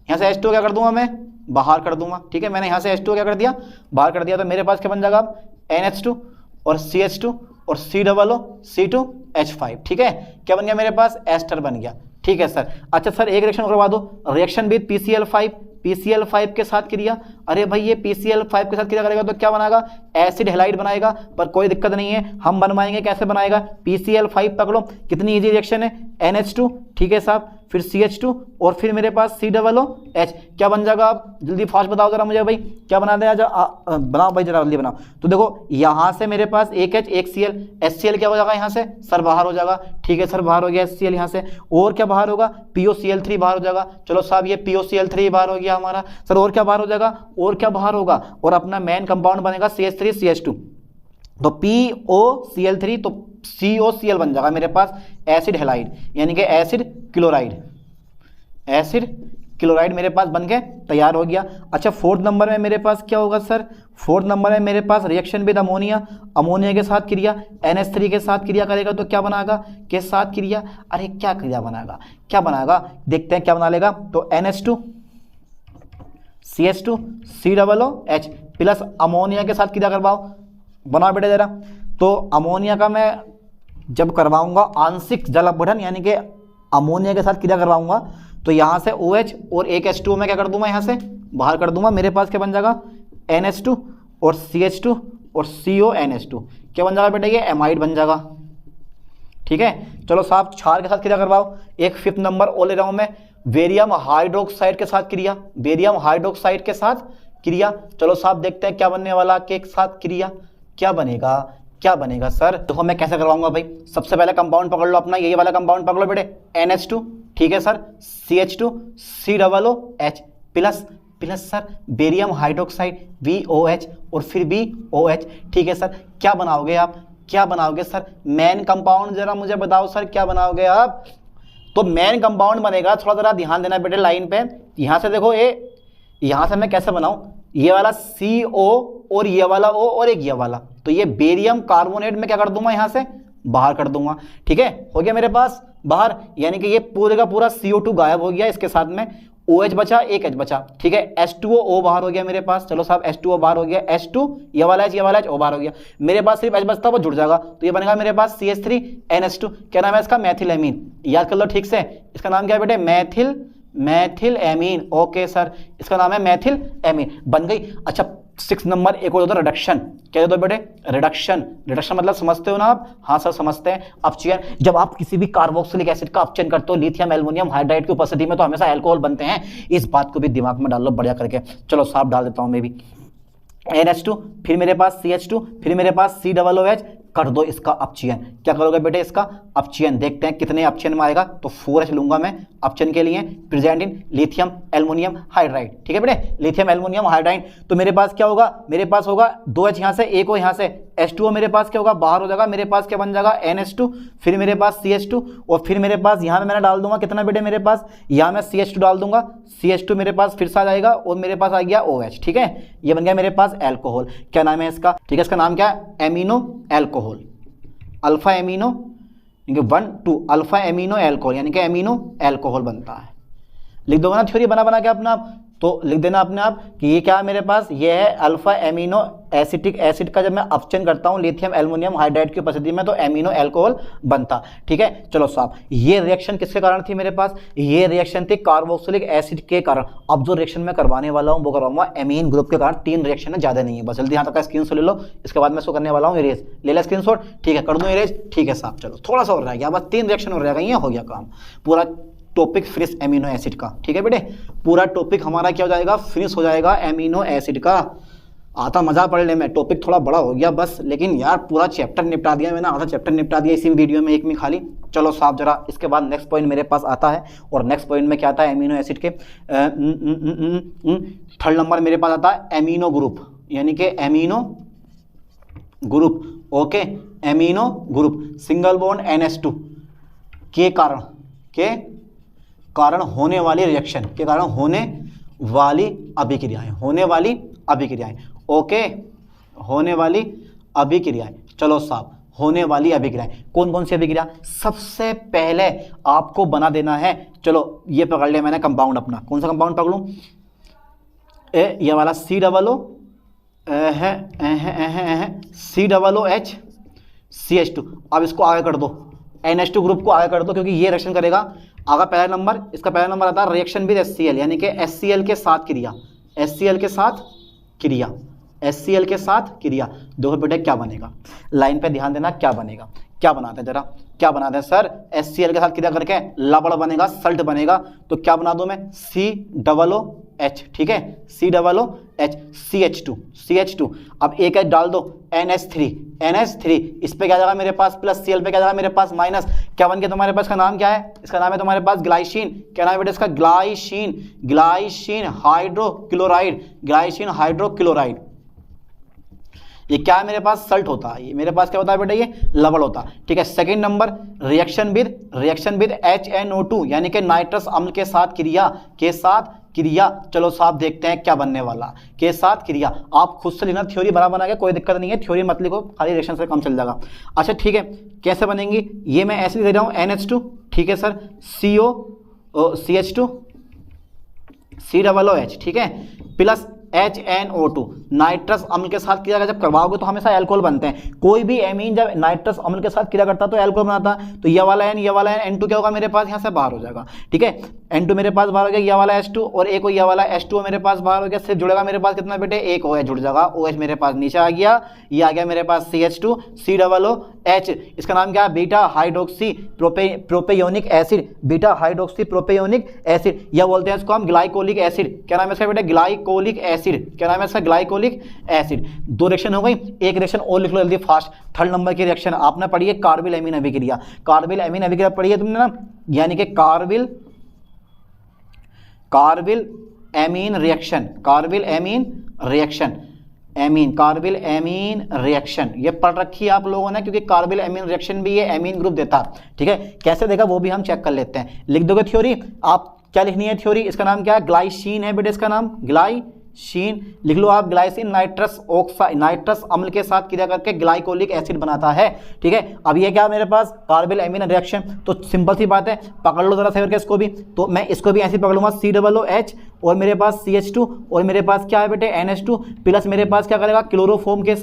यहाँ से H2 क्या कर दूंगा मैं, बाहर कर दूंगा, ठीक है। मैंने यहाँ से H2 क्या कर दिया, बाहर कर दिया, तो मेरे पास क्या बन जाएगा, NH2 और CH2 और C2H5, ठीक है, क्या बन गया मेरे पास, एस्टर बन गया, ठीक है सर। अच्छा सर एक रिएक्शन करवा दो, रिएक्शन विद PCl5 के साथ क्रिया। अरे भाई ये PCl5 के साथ क्रिया करेगा तो क्या बनाएगा, एसिड हैलाइड बनाएगा, पर कोई दिक्कत नहीं है, हम बनवाएंगे, कैसे बनाएगा, PCl5 पकड़ो, कितनी इजी रिएक्शन है, NH2, ठीक है साहब, फिर CH2 और फिर मेरे पास COOH, क्या बन जाएगा, आप जल्दी फास्ट बताओ जरा मुझे भाई, क्या बना दें, बनाओ भाई जरा जल्दी बनाओ। तो देखो यहाँ से मेरे पास एक H एक Cl, HCl क्या हो जाएगा यहाँ से, सर बाहर हो जाएगा, ठीक है सर बाहर हो गया HCl यहाँ से, और क्या बाहर होगा, POCl3 बाहर हो जाएगा। चलो साहब ये POCl3 बाहर हो गया हमारा, सर और क्या बाहर हो जाएगा, और क्या बाहर होगा, और अपना मेन कंपाउंड बनेगा CH3CH2, तो POCl3 तो COCl बन जाएगा मेरे पास, एसिड हैलाइड यानी कि एसिड क्लोराइड मेरे पास बन के तैयार हो गया। अच्छा फोर्थ नंबर में मेरे पास क्या होगा सर, फोर्थ नंबर में मेरे पास रिएक्शन विद अमोनिया के साथ क्रिया, NH3 के साथ क्रिया करेगा तो क्या बनाएगा, के साथ क्रिया, अरे क्या क्रिया बनाएगा, क्या बनाएगा, देखते हैं क्या बना लेगा। तो NH2 CH2 COOH plus ammonia के साथ क्रिया करवाओ, बनाओ बेटे जरा। तो अमोनिया का मैं जब करवाऊंगा आंशिक जल अपघटन यानी कि अमोनिया के साथ क्रिया करवाऊंगा तो यहाँ से OH और एक H2O मैं क्या कर दूंगा, यहाँ से बाहर कर दूंगा। मेरे पास क्या बन जाएगा, NH2 और CH2 और CONH2 क्या बन जाएगा बेटा, ये एमाइड बन जाएगा। ठीक है, चलो साहब क्षार के साथ क्रिया करवाओ। एक 5th नंबर और ले रहा हूं मैं, बेरियम हाइड्रोक्साइड के साथ क्रिया, बेरियम हाइड्रोक्साइड के साथ क्रिया। चलो साहब देखते हैं क्या बनने वाला, के साथ क्रिया क्या बनेगा, क्या बनेगा सर। देखो मैं कैसे करवाऊंगा भाई, सबसे पहले कंपाउंड पकड़ लो अपना, यही वाला कंपाउंड पकड़ लो बेटे, NH2, ठीक है sir, CH2 COOH plus sir barium hydroxide VOH और फिर BOH। ठीक है सर, क्या बनाओगे आप, क्या बनाओगे सर, मेन कंपाउंड जरा मुझे बताओ सर, क्या बनाओगे आप। तो मेन कंपाउंड बनेगा, थोड़ा जरा ध्यान देना बेटे लाइन पे। यहां से देखो यहां से मैं कैसे बनाऊं, ये वाला CO और ये वाला O और एक ये वाला, तो ये बेरियम कार्बोनेट में क्या कर दूंगा, यहां से बाहर कर दूंगा। ठीक है, हो गया मेरे पास बाहर, यानी कि ये पूरे का पूरा CO2 गायब हो गया, इसके साथ में OH बचा, एक H बचा। ठीक है, H2O बाहर हो गया मेरे पास। चलो साहब H2O बाहर हो गया, H2 ये वाला H O बाहर हो गया। मेरे पास सिर्फ H बचता, वो जुड़ जाएगा, तो ये बनेगा मेरे पास CH3NH2। क्या नाम है इसका, मैथिलएमीन। याद कर लो ठीक से, इसका नाम क्या है बेटे, मैथिलएमीन। ओके सर, इसका नाम है मैथिलएमीन, बन गई। अच्छा 6 नंबर एक और दो, रिडक्शन। क्या दो बेटे, रिडक्शन। रिडक्शन मतलब समझते हो ना आप, हाँ सर समझते हैं। अपचयन, जब आप किसी भी कार्बोक्सिलिक एसिड का अपचयन करते हो लिथियम एल्युमिनियम हाइड्राइड की उपस्थिति में तो हमेशा अल्कोहल बनते हैं, इस बात को भी दिमाग में डाल लो बढ़िया करके। चलो साफ डाल देता हूं मैं भी, NH2 फिर मेरे पास CH2 फिर मेरे पास COOH, कर दो इसका अपचयन। क्या करोगे बेटे, इसका अपचयन। देखते हैं कितने अपचयन में आएगा, तो 4H लूंगा मैं अपचयन के लिए, present in lithium aluminium hydride. ठीक है बेटे, लिथियम एल्युमिनियम हाइड्राइड। तो मेरे पास क्या होगा, मेरे पास होगा 2H यहाँ से, एक हो यहाँ से, H2O मेरे पास क्या होगा, बाहर हो जाएगा। मेरे पास क्या बन जाएगा, NH2 फिर मेरे पास CH2 और फिर मेरे पास यहाँ पे मैंने डाल दूंगा कितना बेटे, मेरे पास यहाँ मैं CH2 डाल दूंगा, CH2 मेरे पास फिर से आ जाएगा और मेरे पास आ गया OH। ठीक है, ये बन गया मेरे पास एल्कोहल। क्या नाम है इसका, ठीक है, इसका नाम क्या है, amino alcohol, alpha amino 1 2 alpha amino alcohol, यानी कि एमिनो एल्कोहल बनता है। लिख दोगे ना थ्योरी बना बना के अपना आप, तो लिख देना अपने आप कि ये क्या है मेरे पास, ये है अल्फा एमिनो एसिटिक एसिड का जब मैं अपचयन करता हूं लिथियम एल्युमिनियम हाइड्राइड की उपस्थिति में तो एमिनो एल्कोहल बनता। ठीक है, चलो साहब ये रिएक्शन किसके कारण थी मेरे पास, ये रिएक्शन थी कार्बोक्सिलिक एसिड के कारण। अब जो रिएक्शन मैं करवाने वाला हूं वो करवाऊंगा एमीन ग्रुप के कारण। 3 रिएक्शन है, ज्यादा नहीं है, बस जल्दी यहाँ तक का स्क्रीनशॉट ले लो, इसके बाद मैं इसको करने वाला हूँ इरेज। ले ला स्क्रीनशॉट, ठीक है, कर दूं इरेज। ठीक है साहब, चलो थोड़ा सा और रह गया, बस 3 रिएक्शन और रह गई, हो गया काम, पूरा टॉपिक फिनिश एमिनो एसिड का। ठीक है बेटे, पूरा टॉपिक हमारा क्या हो जाएगा, फिनिश हो जाएगा एमिनो एसिड का। आता मजा पढ़ने में, टॉपिक थोड़ा बड़ा हो गया बस, लेकिन यार पूरा चैप्टर निपटा दिया मैंने, आधा चैप्टर निपटा दिया इसी वीडियो में एक में खाली। चलो साहब जरा इसके बाद नेक्स्ट पॉइंट मेरे पास आता है, और नेक्स्ट पॉइंट में क्या आता है, एमिनो एसिड के 3rd नंबर मेरे पास आता है एमिनो ग्रुप, यानी कि amino group. Okay, amino group single bond NH2 के कारण होने वाली रिएक्शन, के कारण होने वाली अभिक्रियाएं, होने वाली अभिक्रियाएं। ओके, होने वाली अभिक्रियाएं। चलो साहब, होने वाली अभिक्रियाएं कौन कौन सी अभिक्रिया, सबसे पहले आपको बना देना है। चलो ये पकड़ लिया मैंने कंपाउंड अपना, कौन सा कंपाउंड पकड़ूं, ये वाला COO COOH CH2। अब इसको आगे कर दो, NH2 ग्रुप को आगे कर दो, क्योंकि ये रिएक्शन करेगा आगे पहला नंबर, इसका पहला नंबर आता है रिएक्शन विद HCl, यानी कि HCl के साथ क्रिया, HCl के साथ क्रिया, HCl के साथ क्रिया। देखो बेटे क्या बनेगा, लाइन पे ध्यान देना, क्या बनेगा, क्या बनाते हैं जरा, क्या बनाते हैं सर, HCl के साथ क्रिया करके लवण बनेगा, सल्ट बनेगा। तो क्या बना दूं मैं, COOH, ठीक है, COOH CH2। अब एक H डाल दो, NH3, इस पे क्या जाएगा मेरे पास प्लस, Cl पे क्या जाएगा मेरे पास माइनस। क्या बन गया तुम्हारे पास, का नाम क्या है, इसका नाम है तुम्हारे पास ग्लाइसिन। क्या नाम है बेटा इसका, ग्लाइसिन हाइड्रोक्लोराइड। ये क्या है मेरे पास, सल्ट होता है, ये मेरे पास क्या होता है बेटा, ये लवण होता है। ठीक है, second number reaction with HNO2, यानी कि नाइट्रस अम्ल के साथ क्रिया। चलो साहब देखते हैं क्या बनने वाला, के साथ क्रिया। आप खुद से लेना, थ्योरी बना के कोई दिक्कत नहीं है, थ्योरी मत लिखो, खाली रिएक्शन से काम चल जाएगा। अच्छा ठीक है, कैसे बनेंगी, ये मैं ऐसे दे रहा हूँ NH2, ठीक है सर, CH2 COOH, ठीक है, प्लस HNO2 नाइट्रस अम्ल के साथ क्रिया जब करवाओगे तो हमेशा एल्कोहल बनते हैं। कोई भी एमीन जब नाइट्रस अम्ल के साथ क्रिया करता है तो एल्कोहल बनाता है। तो ये वाला N2 क्या होगा मेरे पास यहाँ से बाहर हो जाएगा, ठीक है। N2 मेरे पास बाहर हो गया, ये वाला H2 और एक ये वाला H2 मेरे पास बाहर हो गया। सिर्फ जुड़ेगा मेरे पास कितना बेटे, एक OH जुड़ जाएगा। OH मेरे पास नीचे आ गया, ये आ गया मेरे पास CH2 COOH। इसका नाम क्या है, beta hydroxy propionic acid, beta hydroxy propionic acid, या बोलते हैं इसको हम ग्लाइकोलिक एसिड। क्या नाम है इसका बेटा, ग्लाइकोलिक एसिड। क्या नाम है इसका, ग्लाइकोलिक एसिड। 2 रिएक्शन हो गई, एक रिएक्शन और लिख लो जल्दी फास्ट। 3rd नंबर की रिएक्शन आपने पढ़ी है कार्बिल एमीन अभिक्रिया। कार्बिल एमीन अभिक्रिया पढ़ी है तुमने ना, यानी कि carbyl amine reaction, carbyl amine reaction, carbyl amine reaction ये पढ़ रखी है आप लोगों ने, क्योंकि कार्बिल एमीन रिएक्शन भी ये एमीन ग्रुप देता है, ठीक है। कैसे देगा वो भी हम चेक कर लेते हैं। लिख दोगे थ्योरी, आप क्या लिखनी है थ्योरी, इसका नाम क्या है, ग्लाइसिन है बेटे, इसका नाम ग्लाइसिन लिख लो आप। ग्लाइसिन नाइट्रस ऑक्साइड, नाइट्रस अम्ल के साथ क्रिया करके ग्लाइकोलिक एसिड बनाता है, ठीक है। अब ये क्या मेरे पास, कार्बिल एमीन रिएक्शन। तो सिंपल सी बात है, पकड़ लो जरा से करके इसको भी। तो मैं इसको भी ऐसे पकड़ लूंगा, COOH और मेरे पास CH2 और मेरे पास क्या है बेटे NH2 प्लस मेरे पास क्या करेगा, क्लोरोफॉर्म के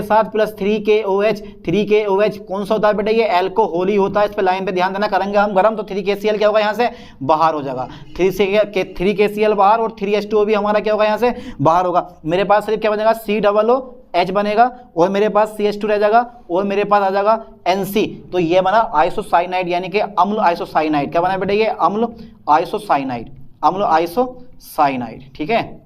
साथ प्लस 3KOH कौन सा होता है बेटे, ये एल्कोहल ही होता है। इस पर लाइन पे ध्यान देना, करेंगे हम गरम तो 3KCl क्या होगा यहाँ से बाहर हो जाएगा, 3KCl बाहर और 3H2O भी हमारा क्या होगा यहाँ से बाहर होगा। मेरे पास सिर्फ क्या बनेगा, COOH बनेगा और मेरे पास CH2 रह जाएगा और मेरे पास आ जाएगा NC। तो ये बना आइसोसाइनाइड, यानी कि अम्ल आइसोसाइनाइड। क्या बना बेटे, ये अम्ल आइसोसाइनाइड, ठीक है,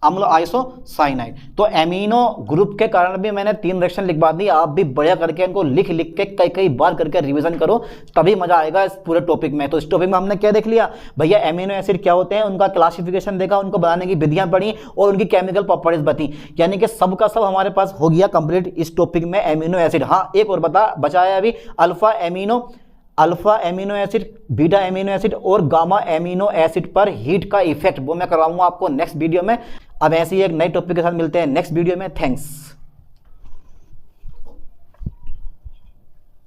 अम्ल आइसोसाइनाइड। तो एमिनो ग्रुप के कारण भी मैंने 3 रिएक्शन लिखवा दी। आप भी बढ़िया करके इनको लिख के कई बार करके रिवीजन करो, तभी मजा आएगा इस पूरे टॉपिक में। तो इस टॉपिक में हमने क्या देख लिया भैया, एमिनो एसिड क्या होते हैं, उनका क्लासिफिकेशन देखा, उनको बनाने की विधियां पढ़ी और उनकी केमिकल प्रॉपर्टीज बती, यानी कि सब का सब हमारे पास हो गया कंप्लीट इस टॉपिक में एमिनो एसिड। हाँ एक और बचाया अभी, alpha amino acid, beta amino acid और गामा एमिनो एसिड पर हीट का इफेक्ट, वो मैं करवाऊंगा आपको नेक्स्ट वीडियो में। अब ऐसे ही एक नए टॉपिक के साथ मिलते हैं नेक्स्ट वीडियो में। थैंक्स।